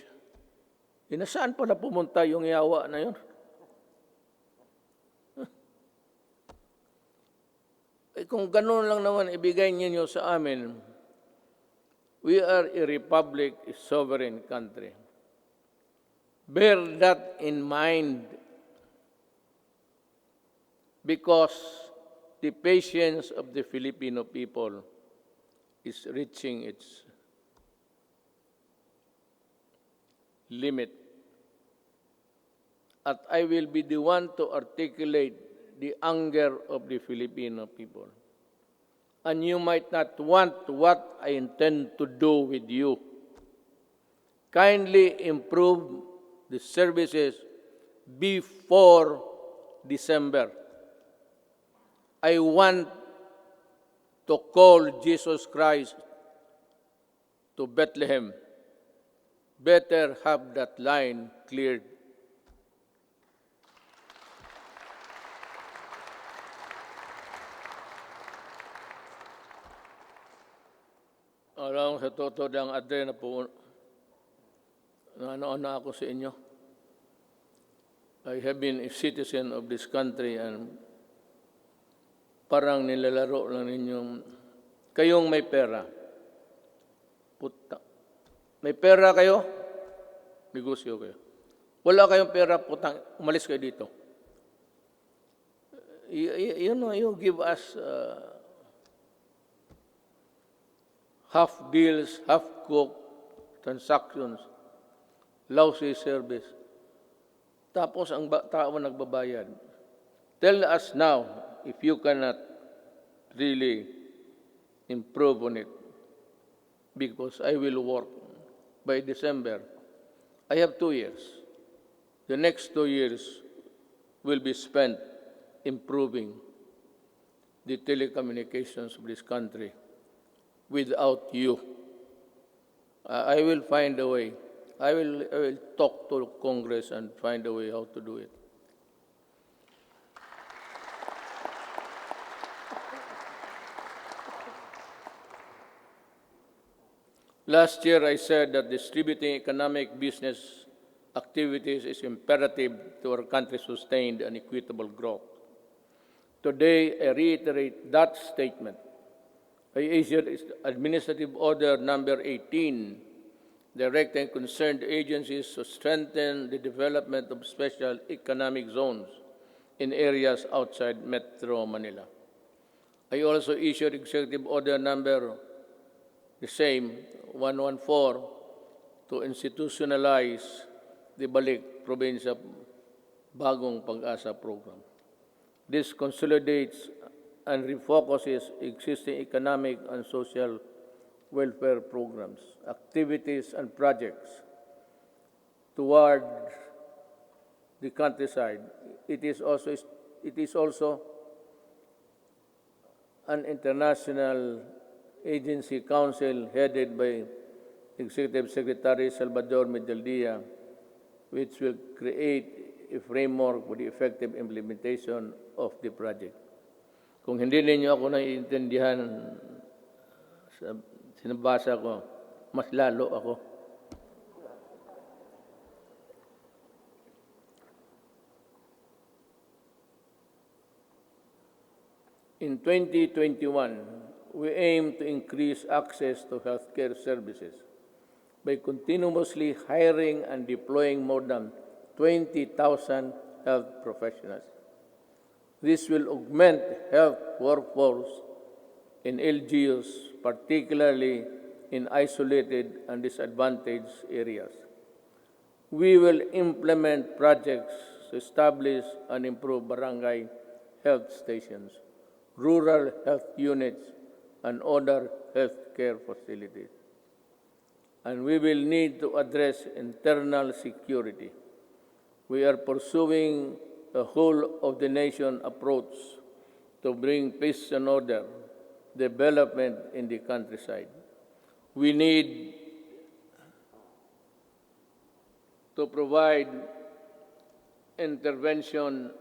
S9: Nasaan pala pumunta yung yawa na yun? Kung ganun lang naman ibigay ninyo sa amin, we are a republic, a sovereign country. Bear that in mind, because the patience of the Filipino people is reaching its limit. At I will be the one to articulate the anger of the Filipino people. And you might not want what I intend to do with you. Kindly improve the services before December. I want to call Jesus Christ to Bethlehem. Better have that line cleared. Alam, sa totoo lang, Adre, na po, na ako sa inyo. I have been a citizen of this country and parang nilalaro lang ninyong, kayong may pera. Puta. May pera kayo, negosyo kayo. Wala kayong pera, putang, umalis kayo dito. You know, you give us half deals, half cooked transactions, lousy service. Tapos ang tao nagbabayad. Tell us now if you cannot really improve on it, because I will work by December. I have 2 years. The next 2 years will be spent improving the telecommunications of this country without you. I will find a way. I will talk to Congress and find a way how to do it. Last year, I said that distributing economic business activities is imperative to our country's sustained and equitable growth. Today, I reiterate that statement. I issued Administrative Order Number 18, directing concerned agencies to strengthen the development of special economic zones in areas outside Metro Manila. I also issued Executive Order Number 114 to institutionalize the Balik Probinsya Bagong Pag-asa program. This consolidates and refocuses existing economic and social welfare programs, activities, and projects toward the countryside. It is also an international agency council headed by Executive Secretary Salvador Medaldia, which will create a framework for the effective implementation of the project. Kung hindi ninyo ako naiintindihan sa sinabasa ko, mas lalo ako. In 2021, we aim to increase access to healthcare services by continuously hiring and deploying more than 20,000 health professionals. This will augment health workforce in LGUs, particularly in isolated and disadvantaged areas. We will implement projects to establish and improve barangay health stations, rural health units, and other healthcare facilities. And we will need to address internal security. We are pursuing a whole-of-the-nation approach to bring peace and order, development in the countryside. We need to provide intervention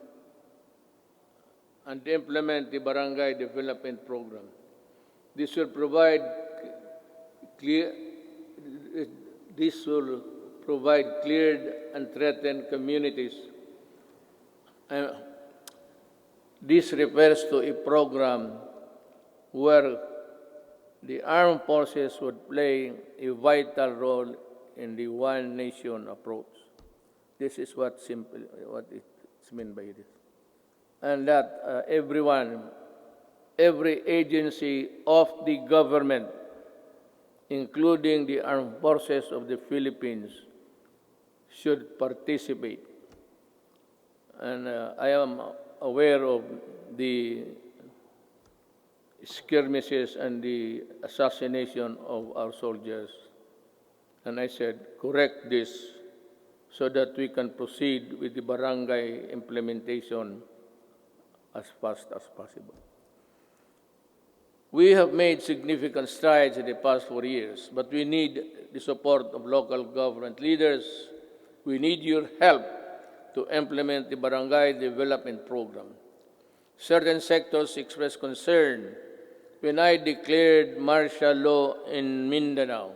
S9: and implement the barangay development program. This will provide cleared and threatened communities. This refers to a program where the armed forces would play a vital role in the one nation approach. This is what it's meant by this. And that every agency of the government, including the armed forces of the Philippines, should participate. And I am aware of the skirmishes and the assassination of our soldiers. And I said, correct this so that we can proceed with the barangay implementation as fast as possible. We have made significant strides in the past 4 years, but we need the support of local government leaders. We need your help to implement the barangay development program. Certain sectors expressed concern when I declared martial law in Mindanao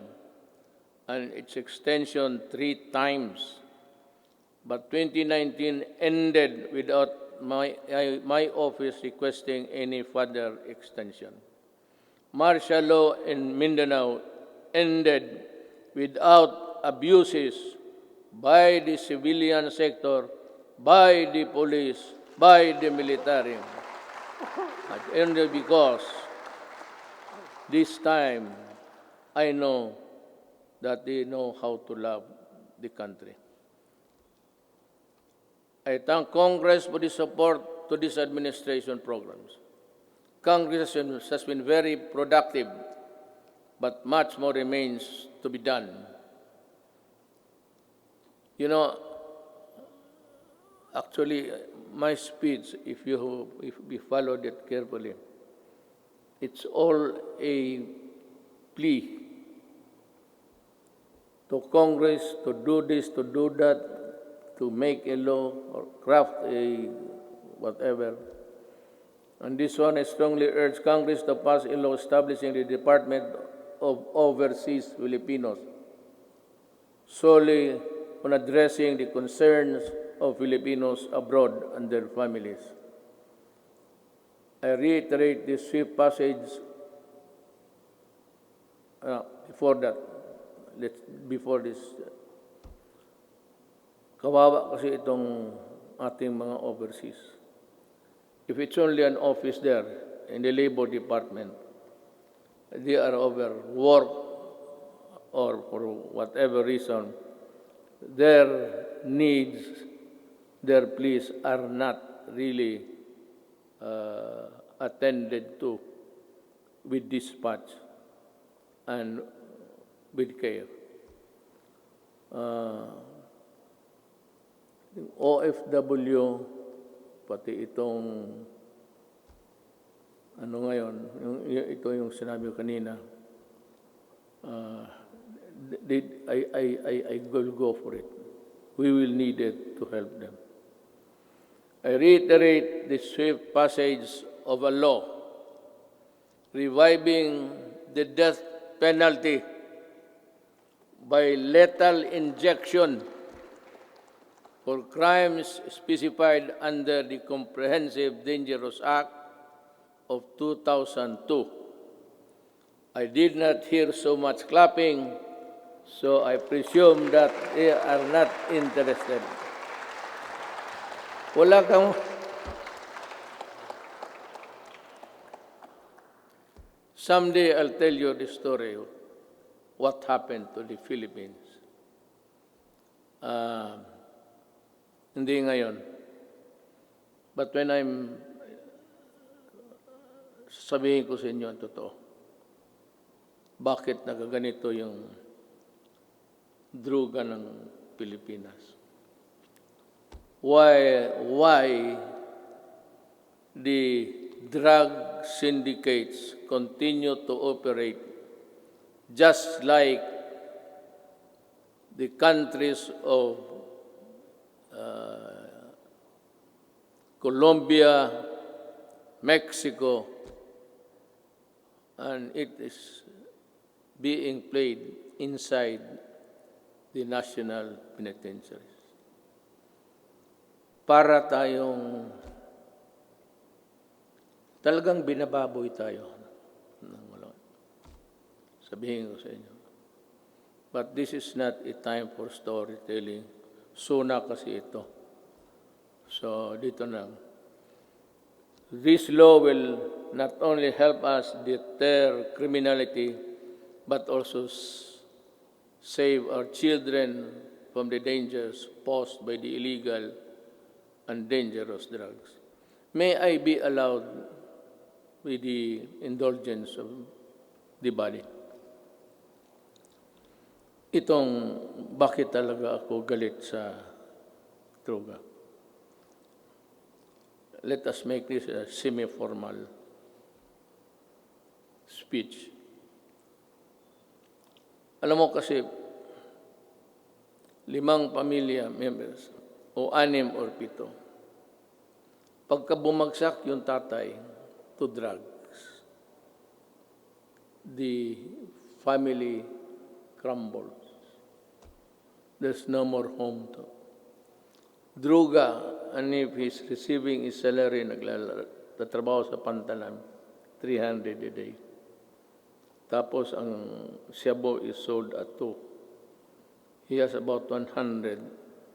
S9: and its extension 3 times. But 2019 ended without my office requesting any further extension. Martial law in Mindanao ended without abuses by the civilian sector, by the police, by the military. And only because this time I know that they know how to love the country. I thank Congress for the support to this administration programs. Congress has been very productive, but much more remains to be done. You know, actually, my speech, if we followed it carefully, it's all a plea to Congress to do this, to do that, to make a law or craft a whatever. And this one, I strongly urge Congress to pass a law establishing the Department of Overseas Filipinos solely on addressing the concerns of Filipinos abroad and their families. I reiterate this swift passage before this. Kawawa kasi itong ating mga overseas. If it's only an office there in the Labor Department, they are overworked or for whatever reason, their needs, their pleas are not really attended to with dispatch and with care. Yung OFW, pati itong ano ngayon, ito yung sinabi ko kanina, I will go for it. We will need it to help them. I reiterate the swift passage of a law reviving the death penalty by lethal injection for crimes specified under the Comprehensive Dangerous Act of 2002. I did not hear so much clapping, so I presume that they are not interested. Wala kang... Someday I'll tell you the story of what happened to the Philippines. Hindi ngayon. But when sabihin ko sa inyo ang totoo, bakit nagaganito yung droga ng Pilipinas? Why the drug syndicates continue to operate just like the countries of Colombia, Mexico, and it is being played inside the national penitentiaries. Para tayong talagang binababoy tayo. Sabihin ko sa inyo. But this is not a time for storytelling. Suna kasi ito. So, dito na. This law will not only help us deter criminality, but also save our children from the dangers posed by the illegal and dangerous drugs. May I be allowed with the indulgence of the body? Itong bakit talaga ako galit sa droga. Let us make this a semi-formal speech. Alam mo kasi, 5 pamilya members, o 6 or 7, pagka bumagsak yung tatay to drugs, the family crumbles. There's no more home to. Droga, and if he's receiving his salary, nagtatrabaho sa pantalan, 300 a day. Tapos ang shabu is sold at 2. He has about 100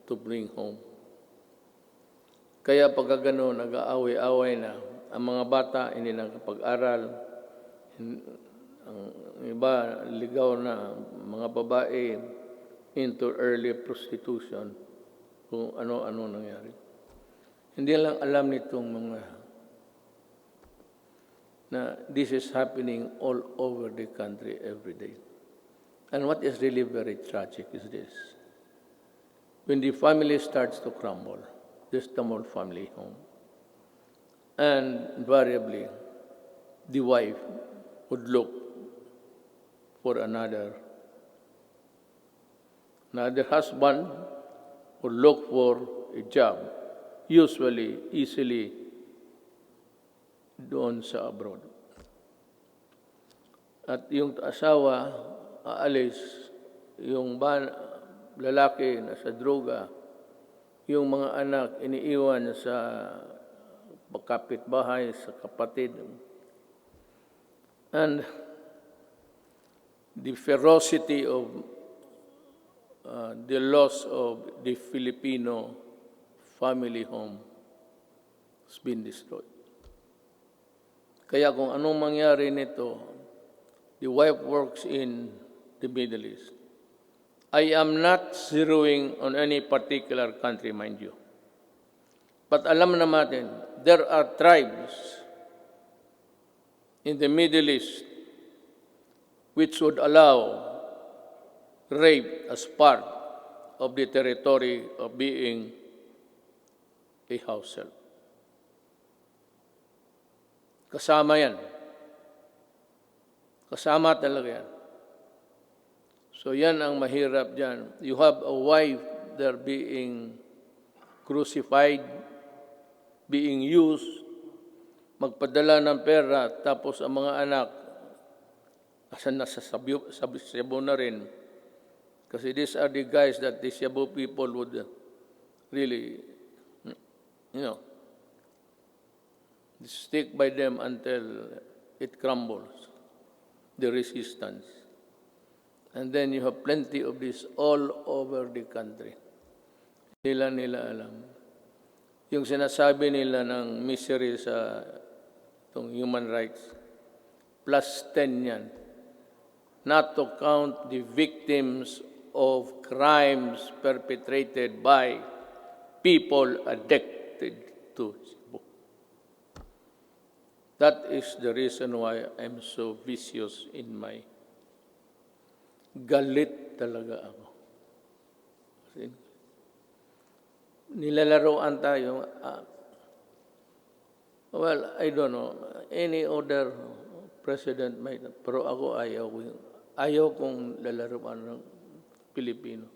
S9: to bring home. Kaya pagka gano'n, nag-aaway-aaway na. Ang mga bata hindi nakapag-aral. Ang iba, ligaw na. Mga babae into early prostitution. Kung ano-ano nangyari. Hindi lang alam nitong mga na this is happening all over the country every day. And what is really very tragic is this. When the family starts to crumble, this small family home, and invariably the wife would look for another husband would look for a job, usually easily doon sa abroad. At yung asawa, aalis, yung lalaki na sa droga, yung mga anak iniiwan sa kapitbahay, sa kapatid. And the ferocity of the loss of the Filipino family home has been destroyed. Kaya kung anong mangyari nito, the wife works in the Middle East. I am not zeroing on any particular country, mind you. But alam natin, there are tribes in the Middle East which would allow rape as part of the territory of being a house help. Kasama yan. Kasama talaga yan. So yan ang mahirap dyan. You have a wife there being crucified, being used, magpadala ng pera, tapos ang mga anak, asan nasa Cebu na rin. Kasi these are the guys that the Cebu people would really, stick by them until it crumbles, the resistance. And then you have plenty of this all over the country. Nila alam. Yung sinasabi nila ng misery sa itong human rights, plus 10 yan. Not to count the victims of crimes perpetrated by people addicted to Cebu. That is the reason why I'm so vicious in my galit talaga ako. Kasi nilalaroan tayo. Well, I don't know. Any other president might, pero ako ayaw kong lalaroan ng Pilipino.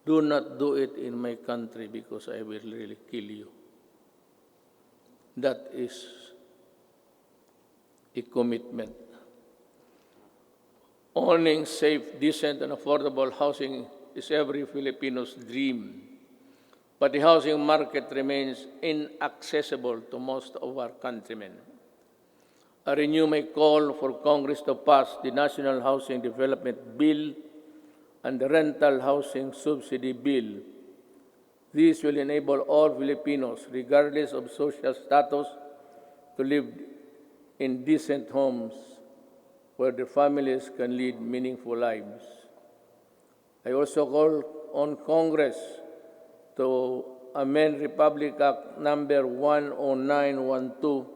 S9: Do not do it in my country because I will really kill you. That is a commitment. Owning safe, decent, and affordable housing is every Filipino's dream. But the housing market remains inaccessible to most of our countrymen. I renew my call for Congress to pass the National Housing Development Bill and the Rental Housing Subsidy Bill. This will enable all Filipinos, regardless of social status, to live in decent homes where their families can lead meaningful lives. I also call on Congress to amend Republic Act number 10912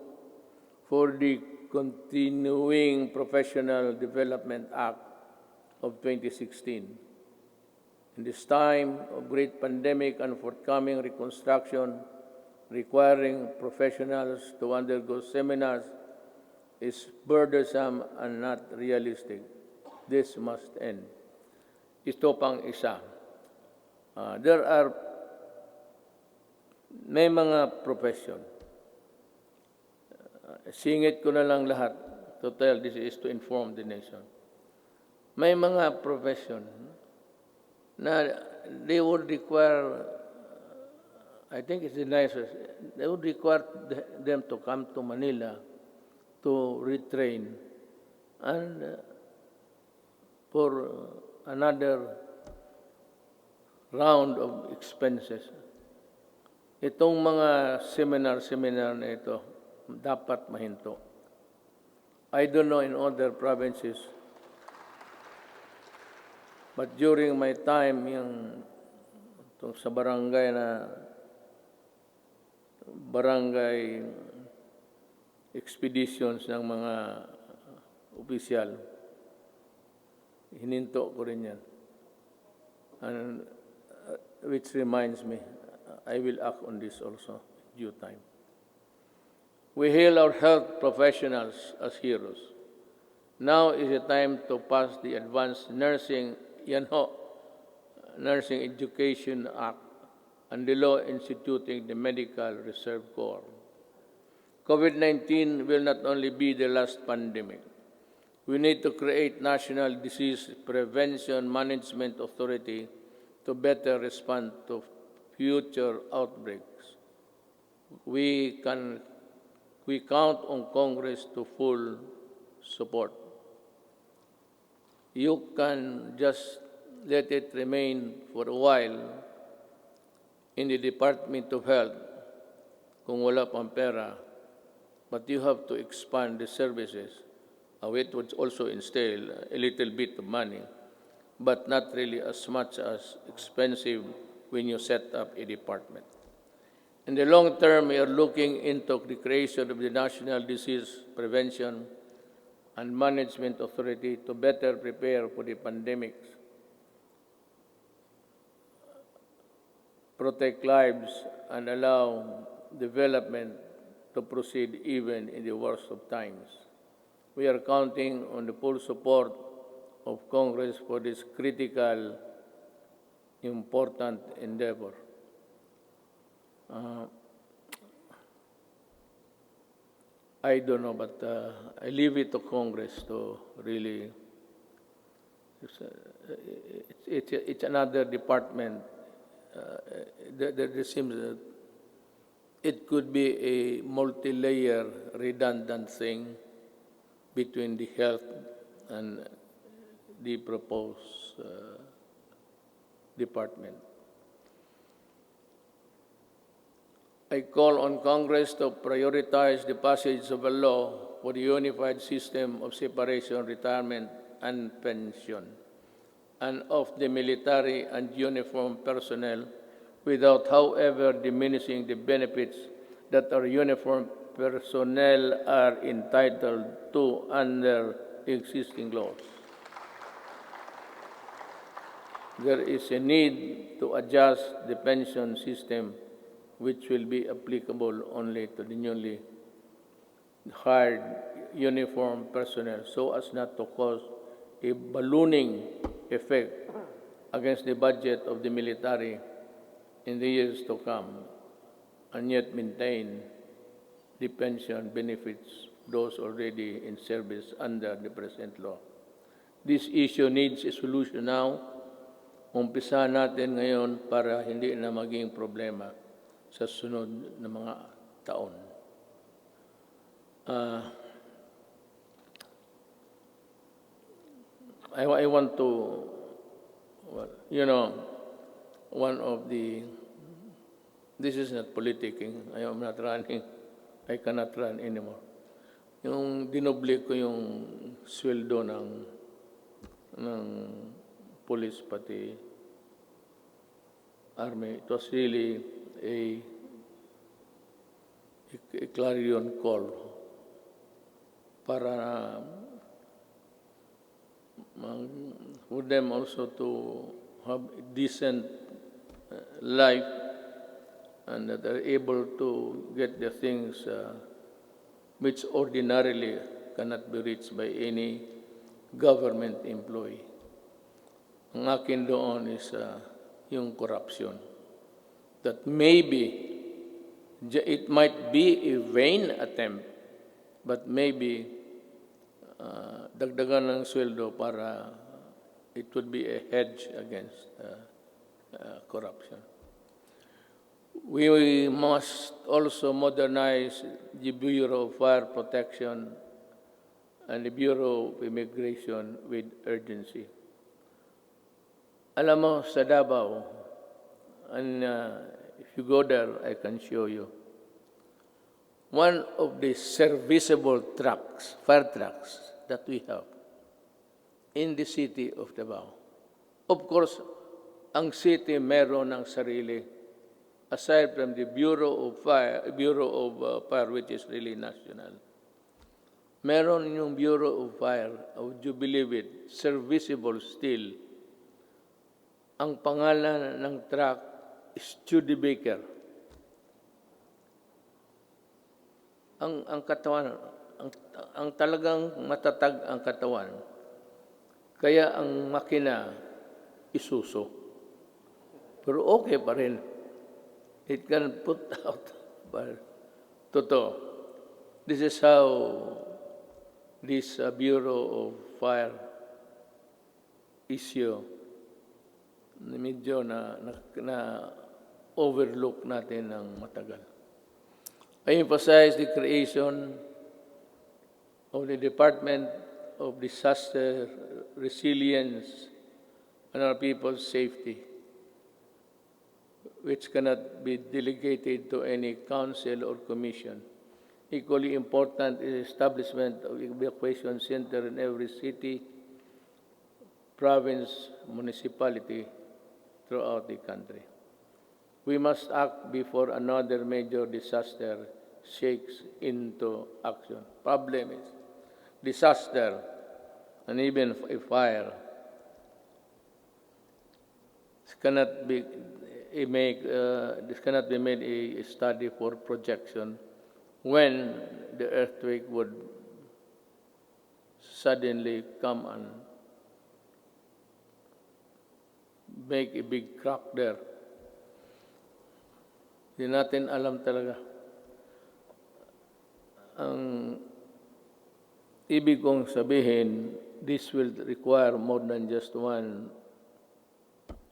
S9: for the Continuing Professional Development Act of 2016. In this time of great pandemic and forthcoming reconstruction, requiring professionals to undergo seminars is burdensome and not realistic. This must end. Ito pang isa. May mga profession. Singit ko na lang lahat to tell this is to inform the nation. May mga profession na they would require, I think it's the nicest, they would require them to come to Manila to retrain and for another round of expenses. Itong mga seminar na ito, dapat mahinto. I don't know in other provinces, but during my time, yung sa barangay na barangay expeditions ng mga opisyal. Hininto ko rin yan. And which reminds me, I will act on this also in due time. We hail our health professionals as heroes. Now is the time to pass the Advanced Nursing Nursing Education Act and the law instituting the Medical Reserve Corps. COVID-19 will not only be the last pandemic. We need to create National Disease Prevention Management Authority to better respond to future outbreaks. We count on Congress to full support. You can just let it remain for a while in the Department of Health kung wala pang pera, but you have to expand the services. It would also entail a little bit of money, but not really as much as expensive when you set up a department. In the long term, we are looking into the creation of the National Disease Prevention and Management Authority to better prepare for the pandemics, protect lives, and allow development to proceed even in the worst of times. We are counting on the full support of Congress for this critical, important endeavor. I don't know, but I leave it to Congress to really. It's another department. There seems that it could be a multi-layer, redundant thing between the health and the proposed department. I call on Congress to prioritize the passage of a law for the unified system of separation, retirement, and pension, and of the military and uniformed personnel without, however, diminishing the benefits that our uniformed personnel are entitled to under existing laws. There is a need to adjust the pension system, which will be applicable only to the newly hired uniformed personnel, so as not to cause a ballooning effect against the budget of the military in the years to come, and yet maintain the pension benefits those already in service under the present law. This issue needs a solution now. Umpisa natin ngayon para hindi na maging problema sa sunod na mga taon. I want to, one of the, this is not politicking, I am not running, I cannot run anymore. Yung dinoble ko yung sweldo ng police pati army, it was really a clarion call para for them also to have a decent life and that they're able to get the things which ordinarily cannot be reached by any government employee. Ang akin doon is yung corruption. That maybe it might be a vain attempt, but maybe dagdagan ng sweldo para it would be a hedge against corruption. We must also modernize the Bureau of Fire Protection and the Bureau of Immigration with urgency. Alam mo, sa Davao, and if you go there, I can show you. One of the serviceable trucks, fire trucks, that we have in the city of Davao. Of course, ang city meron ng sarili aside from the Bureau of Fire, which is really national. Meron yung Bureau of Fire, would you believe it, serviceable still. Ang pangalan ng truck is Studebaker. Ang katawan, ang talagang matatag ang katawan. Kaya ang makina isuso. Pero okay pa rin. It can put out. But, totoo. This is how this Bureau of Fire issue medyo na overlook natin ng matagal. I emphasize the creation of the Department of Disaster Resilience and our people's safety, which cannot be delegated to any council or commission. Equally important is the establishment of evacuation center in every city, province, municipality throughout the country. We must act before another major disaster shakes into action. Problem is disaster and even a fire. This cannot be made a study for projection when the earthquake would suddenly come and make a big crack there. Hindi natin alam talaga. Ang ibig kong sabihin, this will require more than just one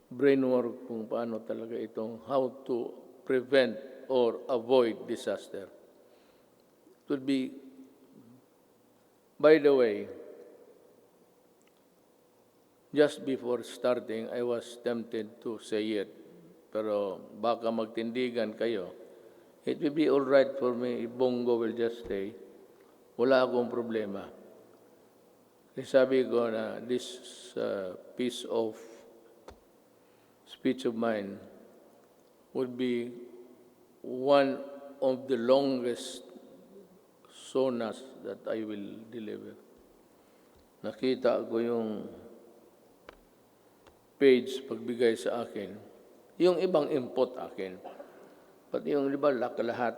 S9: brainwork kung paano talaga itong how to prevent or avoid disaster. It would be, by the way, just before starting, I was tempted to say it, pero baka magtindigan kayo. It will be all right for me if Bongo will just stay. Wala akong problema. Kasi sabi ko na this piece of speech of mine would be one of the longest sonas that I will deliver. Nakita ko yung page pagbigay sa akin. Yung ibang input akin. Pati yung iba lahat.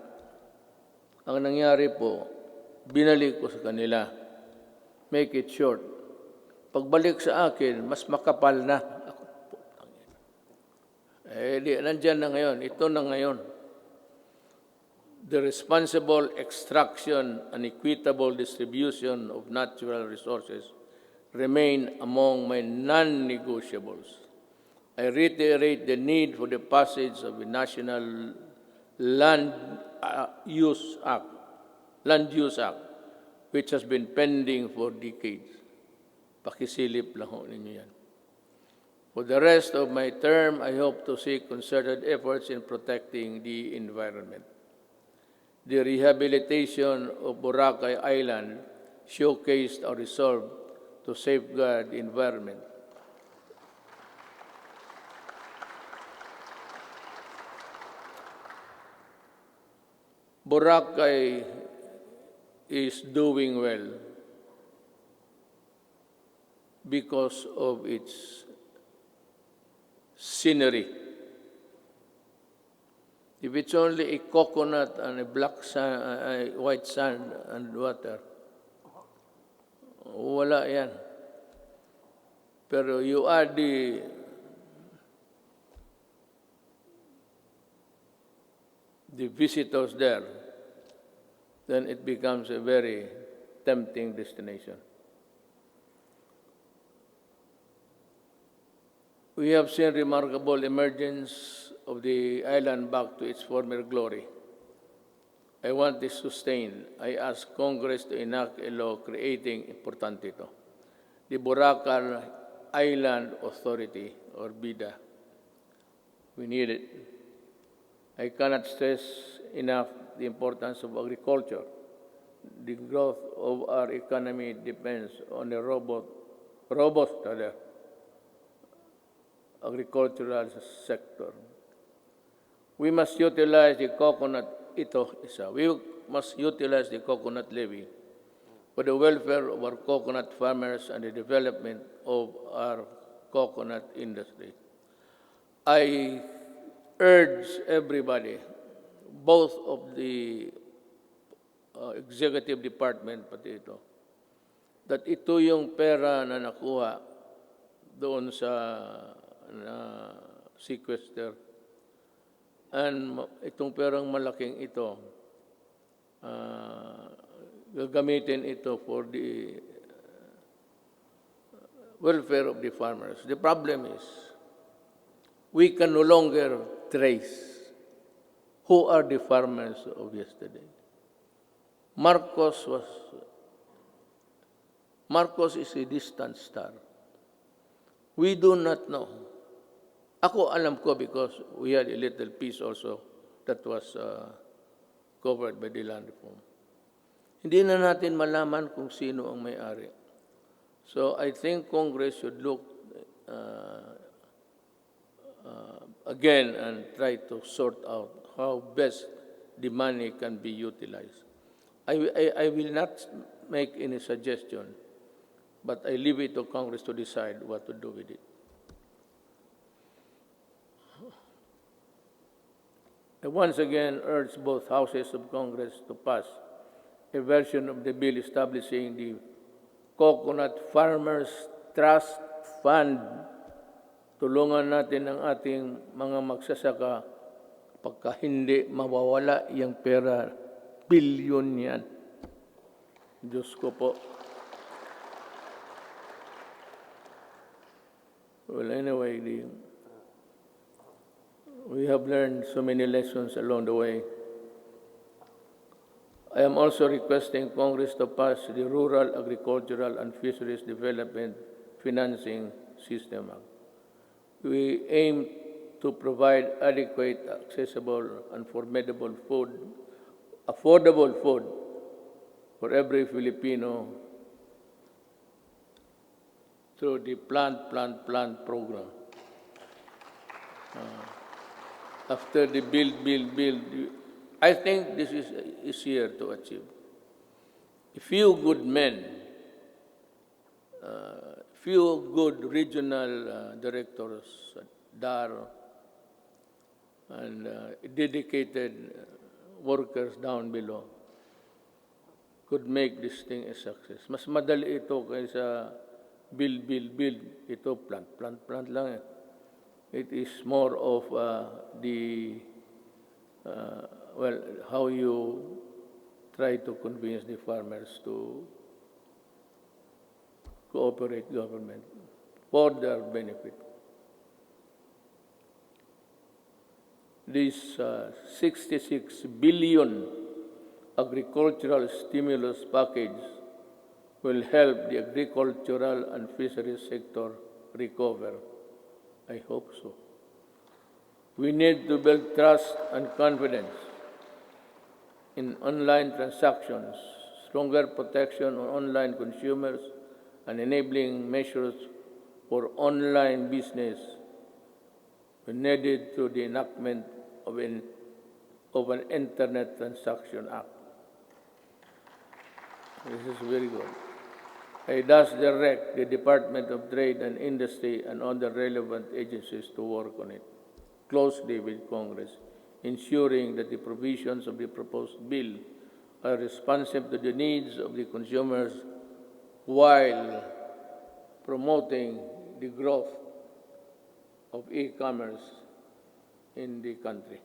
S9: Ang nangyari po, binalik ko sa kanila. Make it short. Pagbalik sa akin, mas makapal na. Nandyan na ngayon. Ito na ngayon. The responsible extraction and equitable distribution of natural resources remain among my non-negotiables. I reiterate the need for the passage of the National Land Use Act, which has been pending for decades. Pakisilip lang ho ninyo yan. For the rest of my term, I hope to see concerted efforts in protecting the environment. The rehabilitation of Boracay Island showcased our resolve to safeguard the environment. Boracay is doing well because of its scenery. If it's only a coconut and a black sand, white sand and water, wala yan. Pero you add the visitors there, then it becomes a very tempting destination. We have seen remarkable emergence of the island back to its former glory. I want this sustained. I ask Congress to enact a law creating, importante ito, the Boracay Island Authority, or BIDA. We need it. I cannot stress enough the importance of agriculture. The growth of our economy depends on a robust agricultural sector. We must utilize the we must utilize the coconut levy for the welfare of our coconut farmers and the development of our coconut industry. I urge everybody, both of the executive department pati ito, that ito yung pera na nakuha doon sa sequester. And itong perang malaking ito, gagamitin ito for the welfare of the farmers. The problem is, we can no longer trace who are the farmers of yesterday. Marcos is a distant star. We do not know. Ako alam ko because we had a little piece also that was covered by the land reform. Hindi na natin malaman kung sino ang may-ari. So I think Congress should look again and try to sort out how best the money can be utilized. I will not make any suggestion, but I leave it to Congress to decide what to do with it. I once again urge both houses of Congress to pass a version of the bill establishing the Coconut Farmers Trust Fund. Tulungan natin ang ating mga magsasaka pagka hindi mawawala yung pera, bilyon yan. Diyos ko po. Well, anyway, we have learned so many lessons along the way. I am also requesting Congress to pass the Rural, Agricultural, and Fisheries Development Financing System Act. We aim to provide adequate, accessible, and affordable food for every Filipino through the Plant program. After the build, I think this is easier to achieve. A few good men, few good regional directors, DAR, and dedicated workers down below could make this thing a success. Mas madali ito kaysa build. Ito plant lang eh. It is more of how you try to convince the farmers to cooperate government for their benefit. This 66 billion agricultural stimulus package will help the agricultural and fisheries sector recover. I hope so. We need to build trust and confidence in online transactions, stronger protection on online consumers, and enabling measures for online business needed through the enactment of an Internet Transaction Act. This is very good. I thus direct the Department of Trade and Industry and other relevant agencies to work on it closely with Congress, ensuring that the provisions of the proposed bill are responsive to the needs of the consumers while promoting the growth of e-commerce in the country.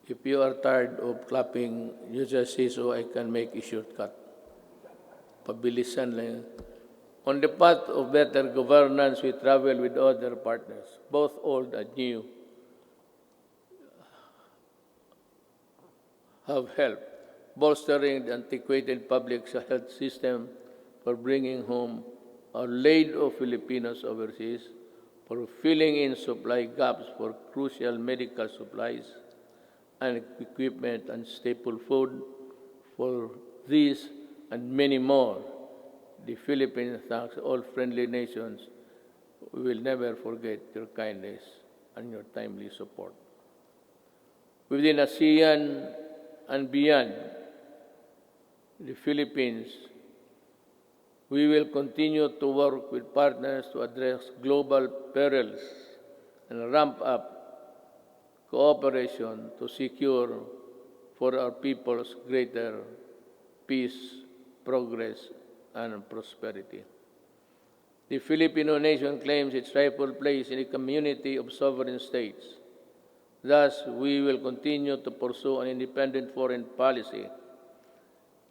S9: If you are tired of clapping, you just say so I can make a shortcut. Pabilisan lang yan. On the path of better governance, we travel with other partners, both old and new, have helped bolstering the antiquated public health system, for bringing home our laid of Filipinos overseas, for filling in supply gaps for crucial medical supplies and equipment and staple food. For these and many more, the Philippines thanks all friendly nations. We will never forget your kindness and your timely support. Within ASEAN and beyond the Philippines, we will continue to work with partners to address global perils and ramp up cooperation to secure for our peoples greater peace, progress, and prosperity. The Filipino nation claims its rightful place in a community of sovereign states. Thus, we will continue to pursue an independent foreign policy.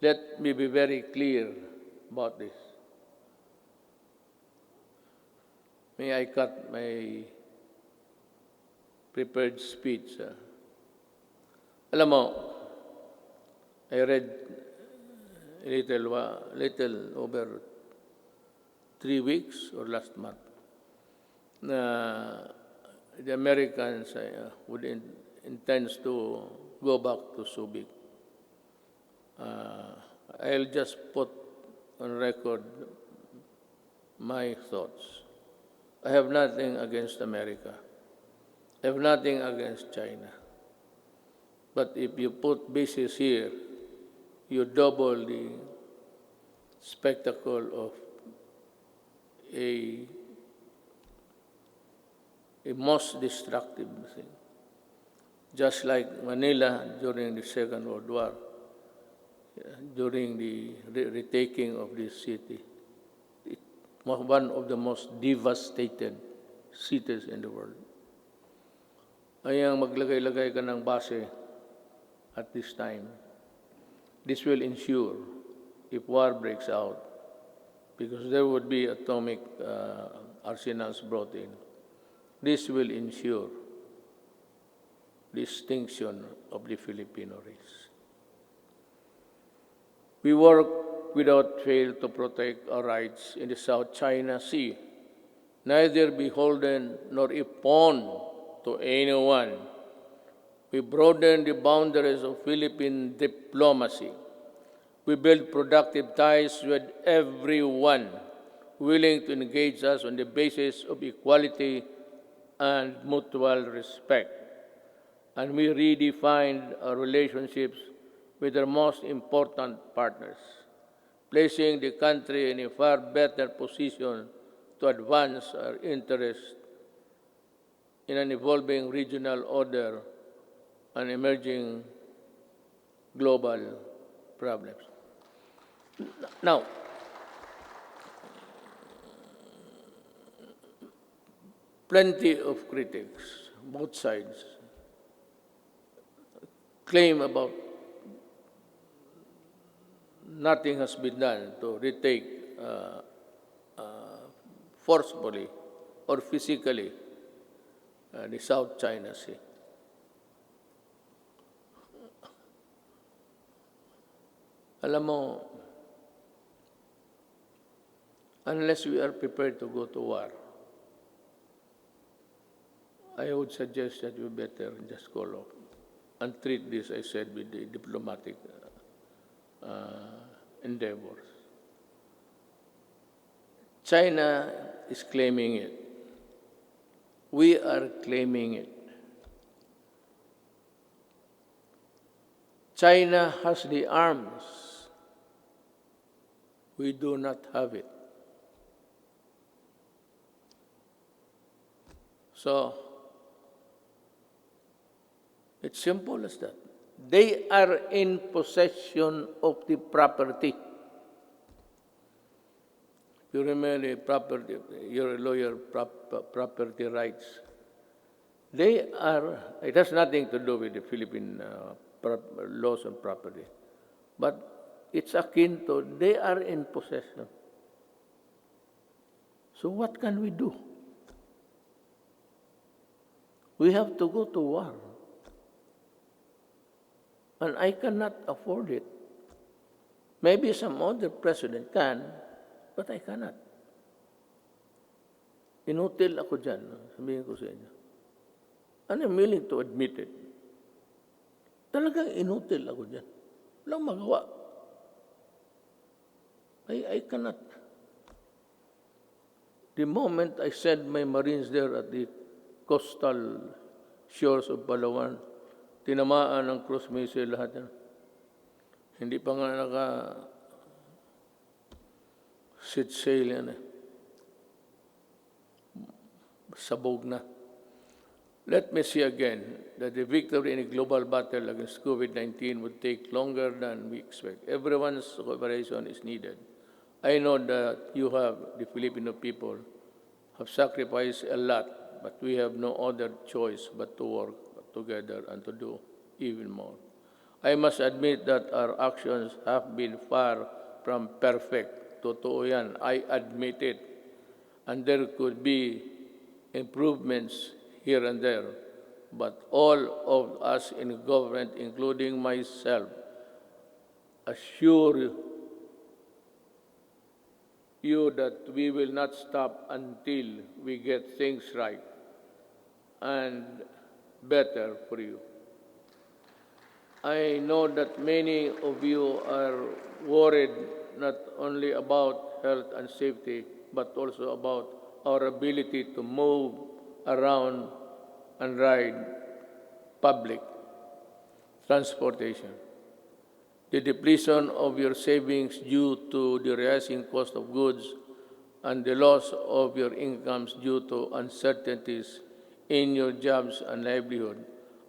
S9: Let me be very clear about this. May I cut my prepared speech? Alam mo, I read a little over 3 weeks or last month na the Americans intends to go back to Subic. I'll just put on record my thoughts. I have nothing against America. I have nothing against China. But if you put bases here, you double the spectacle of a most destructive thing. Just like Manila during the Second World War, during the retaking of this city. It was one of the most devastated cities in the world. Ayang maglagay-lagay ka ng base at this time. This will ensure if war breaks out, because there would be atomic arsenals brought in, this will ensure the extinction of the Filipino race. We work without fail to protect our rights in the South China Sea, neither beholden nor a pawn to anyone. We broaden the boundaries of Philippine diplomacy. We build productive ties with everyone willing to engage us on the basis of equality and mutual respect. And we redefined our relationships with our most important partners, placing the country in a far better position to advance our interests in an evolving regional order and emerging global problems. Now, plenty of critics, both sides, claim about nothing has been done to retake forcefully or physically the South China Sea. Alam mo, unless we are prepared to go to war, I would suggest that we better just call off and treat this, I said, with the diplomatic endeavors. China is claiming it. We are claiming it. China has the arms. We do not have it. So, it's simple as that. They are in possession of the property. You remember property, you're a lawyer, property rights. They are, it has nothing to do with the Philippine laws on property. But it's akin to, they are in possession. So what can we do? We have to go to war. And I cannot afford it. Maybe some other president can, but I cannot. Inutil ako dyan, sabihin ko sa inyo. And I'm willing to admit it. Talagang inutil ako dyan. Walang magawa. I cannot. The moment I sent my Marines there at the coastal shores of Palawan, tinamaan ng cruise missile lahat yan. Hindi pa nga naka-set sail yan eh. Sabog na. Let me see again that the victory in a global battle against COVID-19 would take longer than we expect. Everyone's cooperation is needed. I know that you have, the Filipino people, have sacrificed a lot, but we have no other choice but to work together and to do even more. I must admit that our actions have been far from perfect. Totoo yan. I admit it. And there could be improvements here and there. But all of us in government, including myself, assure you that we will not stop until we get things right and better for you. I know that many of you are worried not only about health and safety, but also about our ability to move around and ride public transportation. The depletion of your savings due to the rising cost of goods and the loss of your incomes due to uncertainties in your jobs and livelihood,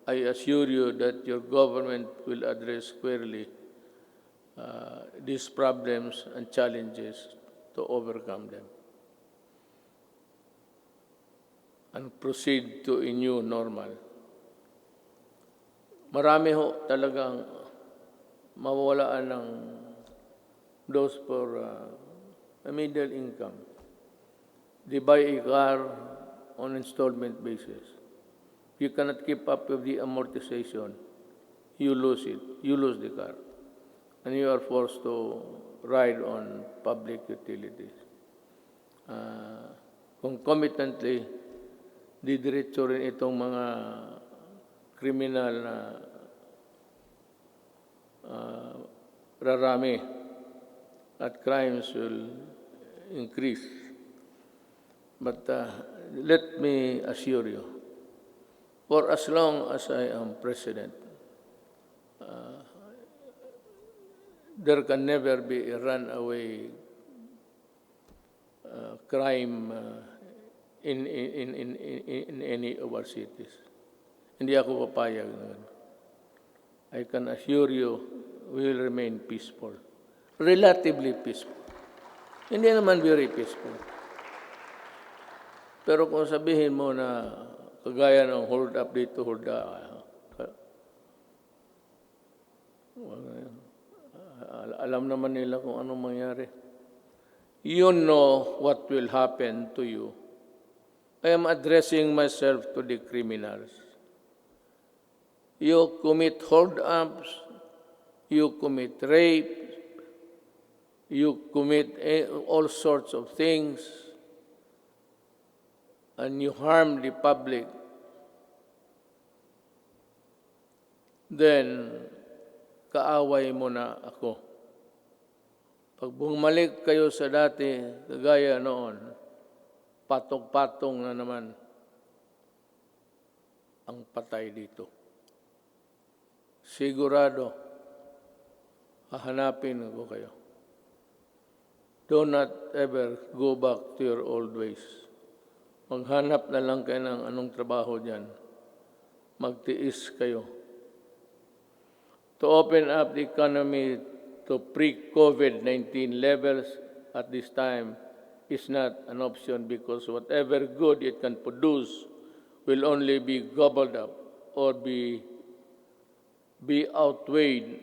S9: I assure you that your government will address squarely these problems and challenges to overcome them and proceed to a new normal. Marami ho talagang mawawalaan ng those for a middle income. They buy a car on installment basis. You cannot keep up with the amortization. You lose it. You lose the car. And you are forced to ride on public utilities. Concomitantly, didiretso rin itong mga kriminal na rarami at crimes will increase. But let me assure you, for as long as I am president, there can never be a runaway crime in any of our cities. Hindi ako papayag na ganun. I can assure you, we will remain peaceful. Relatively peaceful. Hindi naman very peaceful. Pero kung sabihin mo na kagaya ng hold up dito, hold up, alam naman nila kung anong mangyari. You know what will happen to you. I am addressing myself to the criminals. You commit hold-ups, you commit rape, you commit all sorts of things, and you harm the public, then kaaway mo na ako. Pag bumalik kayo sa dati, kagaya noon, patong-patong na naman ang patay dito. Sigurado, hahanapin ko kayo. Do not ever go back to your old ways. Maghanap na lang kayo ng anong trabaho dyan. Magtiis kayo. To open up the economy to pre-COVID-19 levels at this time is not an option because whatever good it can produce will only be gobbled up or be outweighed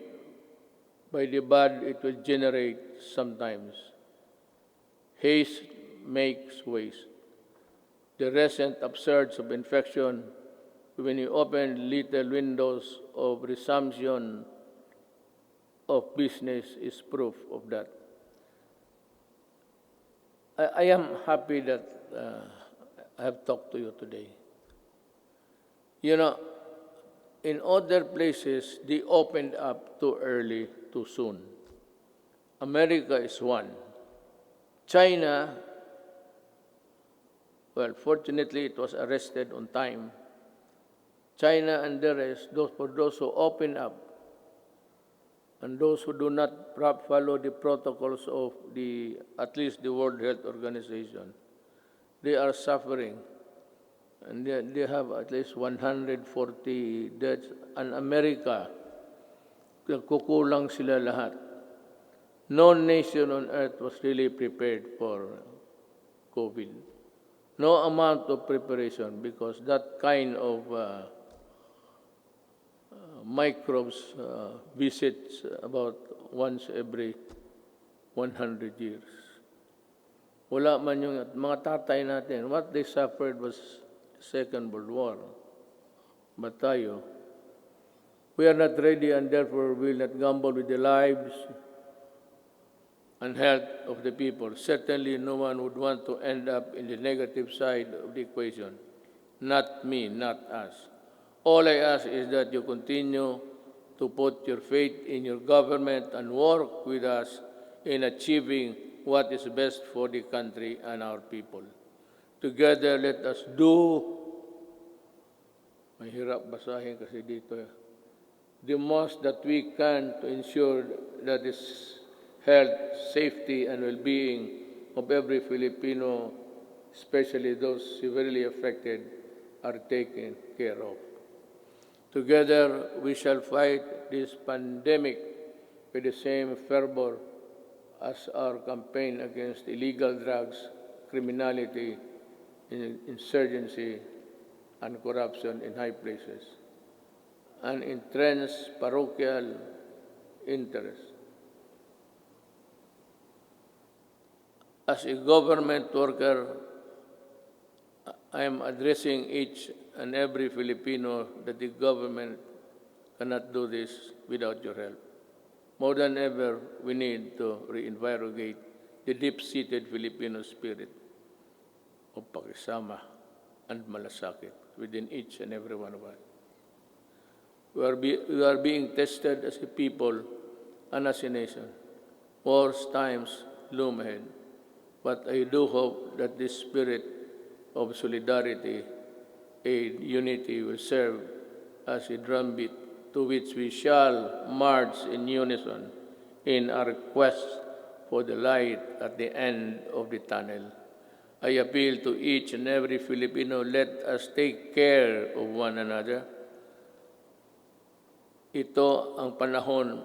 S9: by the bad it will generate sometimes. Haste makes waste. The recent upsurge of infection, when you open little windows of resumption of business, is proof of that. I am happy that I have talked to you today. You know, in other places, they opened up too early, too soon. America is one. China Well, fortunately, it was arrested on time. China and the rest, for those who open up and those who do not follow the protocols of at least the World Health Organization, they are suffering. And they have at least 140 deaths. And America, kukulang sila lahat. No nation on earth was really prepared for COVID. No amount of preparation, because that kind of microbes visits about once every 100 years. Wala man yung mga tatay natin. What they suffered was Second World War. But tayo, we are not ready, and therefore we will not gamble with the lives and health of the people. Certainly no one would want to end up in the negative side of the equation. Not me, not us. All I ask is that you continue to put your faith in your government and work with us in achieving what is best for the country and our people. Together, let us do, mahirap basahin kasi dito, the most that we can to ensure that this health, safety, and well-being of every Filipino, especially those severely affected, are taken care of. Together, we shall fight this pandemic with the same fervor as our campaign against illegal drugs, criminality, insurgency, and corruption in high places, and entrenched parochial interests. As a government worker, I am addressing each and every Filipino that the government cannot do this without your help. More than ever, we need to reinvigorate the deep-seated Filipino spirit of pakisama and malasakit within each and every one of us. We are being tested as a people and as a nation. Worse times loom ahead. But I do hope that this spirit of solidarity and unity will serve as a drumbeat to which we shall march in unison in our quest for the light at the end of the tunnel. I appeal to each and every Filipino, let us take care of one another. Ito ang panahon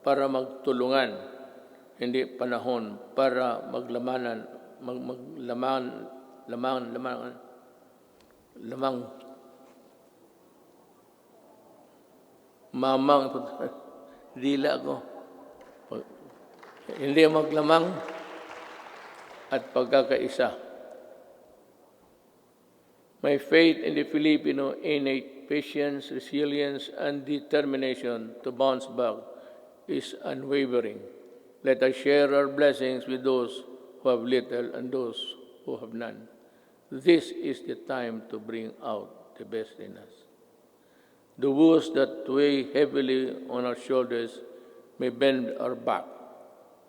S9: para magtulungan, hindi panahon para mamang, dila ko. Hindi maglamang at pagkakaisa. My faith in the Filipino innate patience, resilience, and determination to bounce back is unwavering. Let us share our blessings with those who have little and those who have none. This is the time to bring out the best in us. The woes that weigh heavily on our shoulders may bend our back,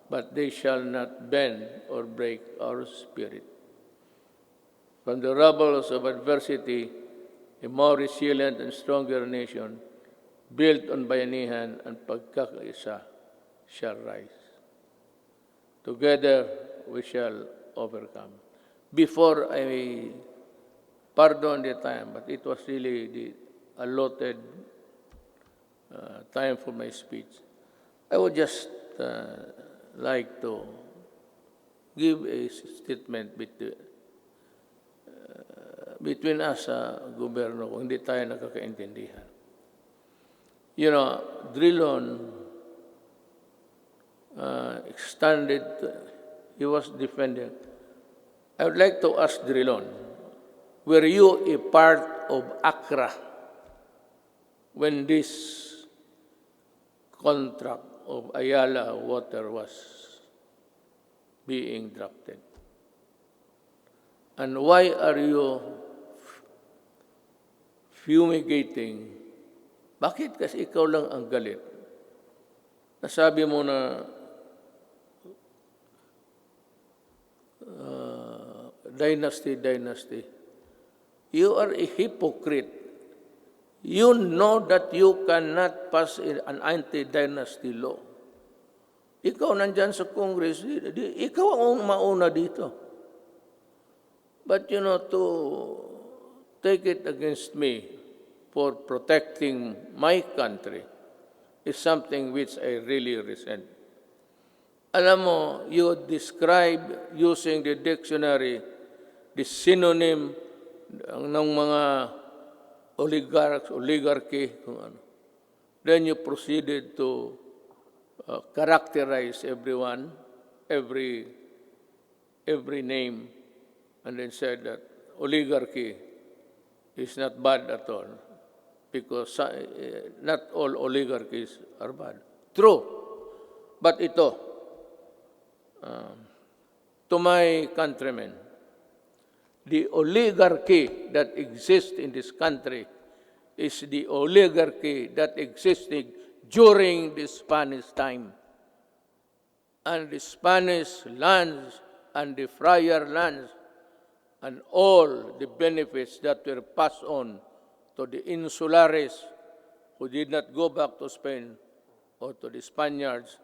S9: but they shall not bend or break our spirit. From the rubbles of adversity, a more resilient and stronger nation, built on bayanihan and pagkakaisa, shall rise. Together, we shall overcome. Before I pardon the time, but it was really the allotted time for my speech, I would just like to give a statement between us sa gobyerno kung hindi tayo nakakaintindihan. You know, Drilon extended, he was defending. I would like to ask Drilon, were you a part of ACRA when this contract of Ayala Water was being drafted? And why are you fumigating? Bakit kasi ikaw lang ang galit? Nasabi mo na dynasty. You are a hypocrite. You know that you cannot pass an anti-dynasty law. Ikaw nandyan sa Congress, ikaw ang mauna dito. But to take it against me for protecting my country is something which I really resent. Alam mo, you describe using the dictionary the synonym ng mga oligarchy, kung ano. Then you proceeded to characterize everyone, every name, and then said that oligarchy is not bad at all, because not all oligarchies are bad. True. But ito, to my countrymen, the oligarchy that exists in this country is the oligarchy that existed during the Spanish time. And the Spanish lands and the friar lands and all the benefits that were passed on to the insulares who did not go back to Spain or to the Spaniards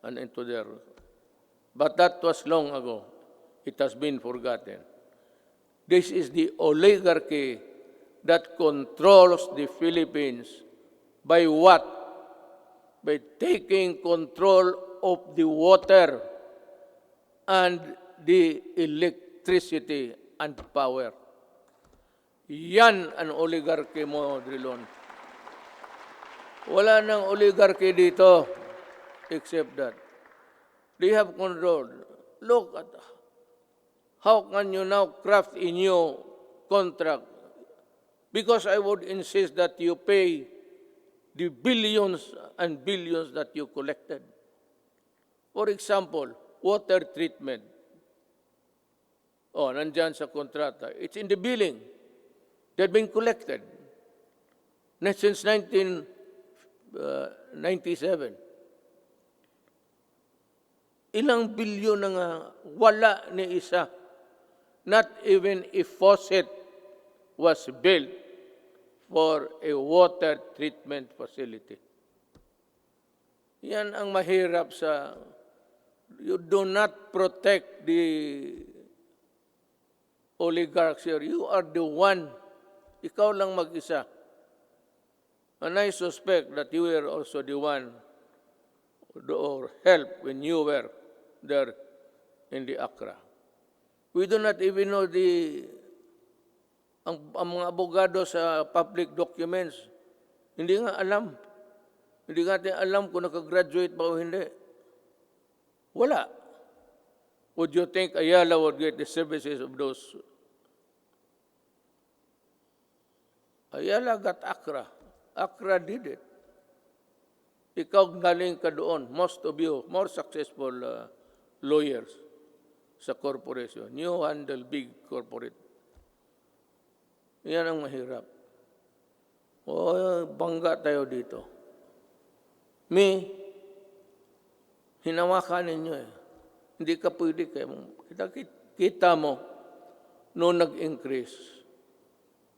S9: and into their... But that was long ago. It has been forgotten. This is the oligarchy that controls the Philippines by what? By taking control of the water and the electricity and power. Yan ang oligarchy mo, Drilon. Wala nang oligarchy dito except that they have control. Look at how can you now craft a new contract? Because I would insist that you pay the billions and billions that you collected. For example, water treatment. Oh, nandyan sa kontrata. It's in the billing. They've been collected. Since 1997. Ilang bilyon na nga wala ni isa. Not even a faucet was built for a water treatment facility. Yan ang mahirap sa... You do not protect the oligarchs here. You are the one. Ikaw lang mag-isa. And I suspect that you were also the one or help when you were there in the Accra. We do not even know ang mga abogado sa public documents. Hindi nga alam. Hindi natin alam kung nakagraduate ba o hindi. Wala. Would you think Ayala would get the services of those? Ayala got Accra. Accra did it. Ikaw galing ka doon. Most of you, more successful lawyers sa corporation. You handle big corporate. Yan ang mahirap. O, bangga tayo dito. Hinawakan ninyo eh. Hindi ka pwede kayo. Kita mo, noong nag-increase,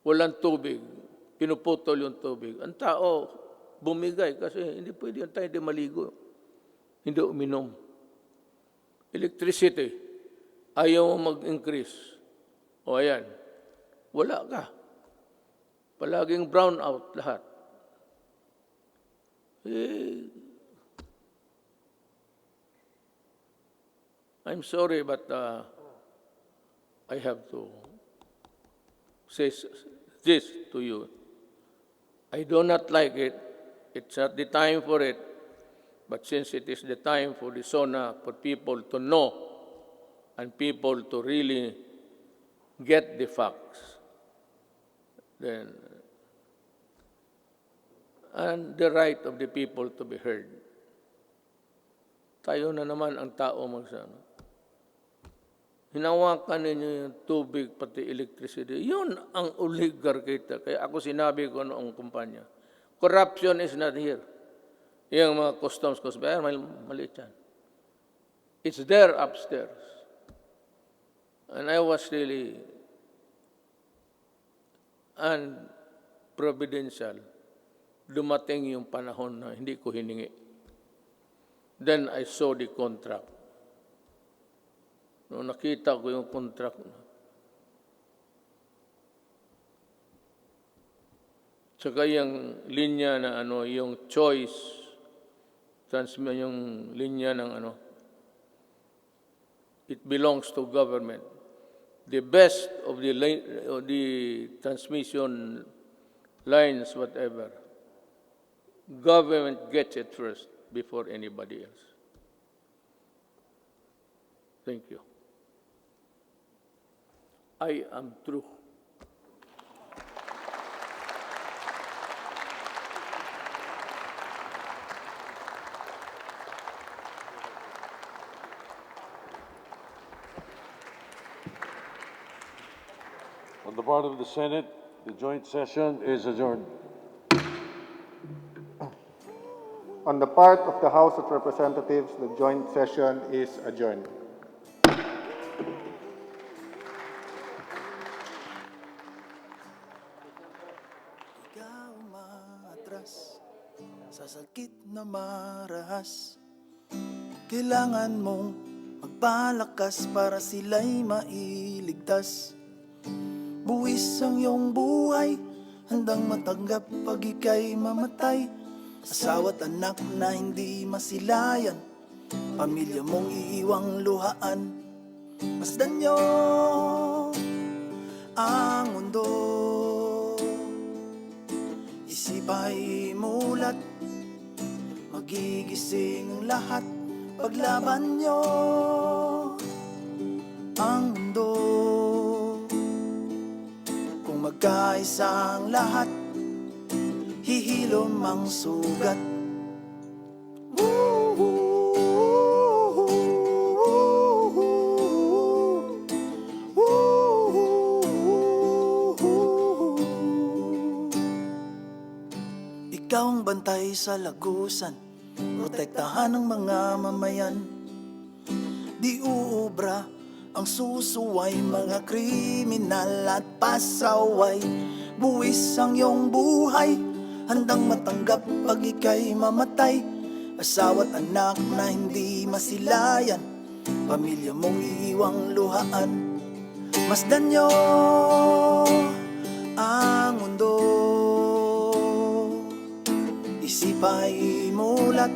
S9: walang tubig, pinuputol yung tubig. Ang tao, bumigay kasi hindi pwede yung tayo di maligo. Hindi uminom. Electricity, ayaw mo mag-increase. O ayan, wala ka. Palaging brown out lahat. I'm sorry, but I have to say this to you. I do not like it. It's not the time for it. But since it is the time for the SONA, for people to know and people to really get the facts, then, and the right of the people to be heard. Tayo na naman ang tao magsama. Hinawakan ninyo yung tubig, pati electricity. Yun ang oligarchy. Kaya ako sinabi ko noong kumpanya, corruption is not here. Yung mga customs, maliit yan. It's there upstairs. And I was really unprovidential. Dumating yung panahon na hindi ko hiningi. Then I saw the contract. Nung nakita ko yung contract na, tsaka yung linya na yung choice, yung linya ng it belongs to government. The best of the transmission lines, whatever, government gets it first before anybody else. Thank you. I am true.
S10: On the part of the Senate, the joint session is adjourned.
S2: On the part of the House of Representatives, the joint session is adjourned.
S11: Ikaw umaatras sa sakit na marahas. Kailangan mong magpalakas para sila'y mailigtas. Buwis ang iyong buhay, handang matanggap pag ika'y mamatay. Asawa't anak na hindi masilayan, pamilya mong iiwang luhaan. Masdan niyo ang mundo, isip ay mulat, magigising ang lahat. Paglaban niyo ang mundo, kung magkaisa ang lahat, hihilom ang sugat. Ikaw ang bantay sa lagusan, protektahan ng mga mamayan. Di uubra ang susuway, mga kriminal at pasaway. Buwis ang iyong buhay, handang matanggap pag ika'y mamatay. Asawa't anak na hindi masilayan, pamilya mong iiwang luhaan. Masdan niyo ang mundo, isip ay mulat,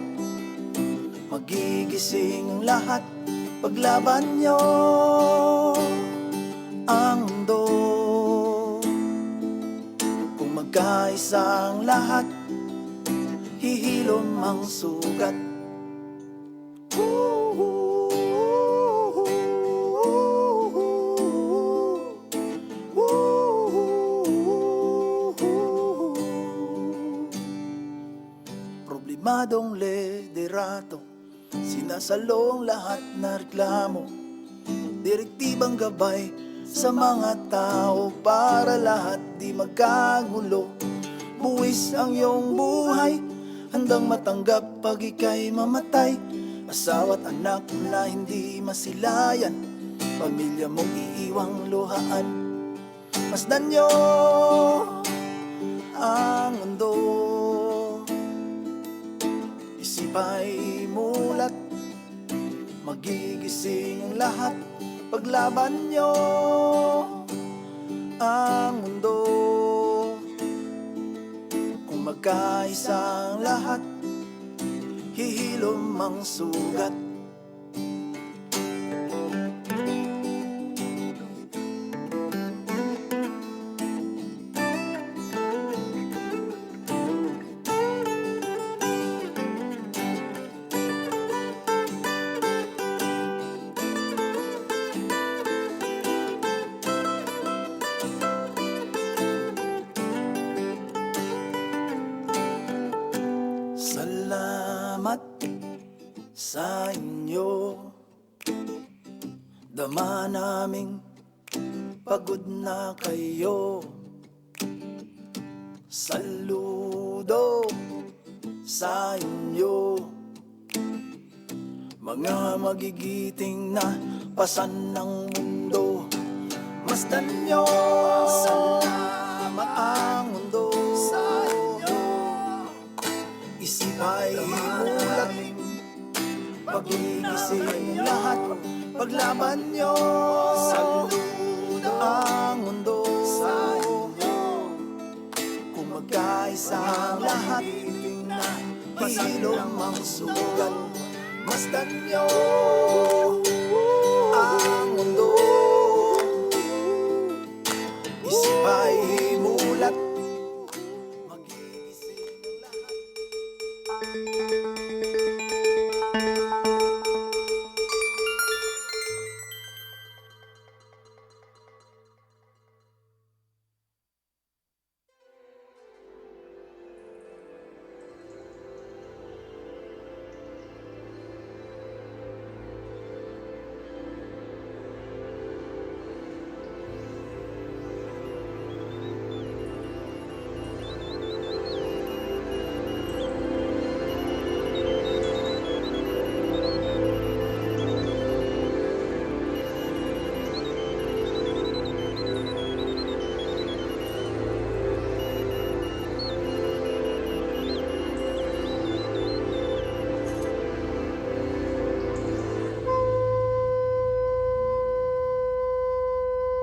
S11: magigising ang lahat. Paglaban niyo ang mundo, kung magkaisa ang lahat, hihilom ang sugat. Problemadong liderato, sinasalong lahat na reklamo. Direktibang gabay sa mga tao para lahat di magkagulo. Buwis ang iyong buhay, handang matanggap pag ika'y mamatay. Asawa't anak na hindi masilayan, pamilya mong iiwang luhaan. Masdan niyo ang mundo, isip ay mulat, magigising ang lahat. Paglaban niyo ang mundo, kung magkaisa ang lahat, hihilom ang sugat. Salamat sa inyo, dama naming pagod na kayo. Saludo sa inyo, mga magigiting na pasan ng mundo. Masdan nyo salamat ang mundo sa inyo. Isip ay mulat, pagigising lahat, paglaban nyo saludo ang mundo sa inyo. Kung magkaisang lahat, hilom ang sugat. Masdan nyo ang mundo, isip ay mulat, magigising lahat.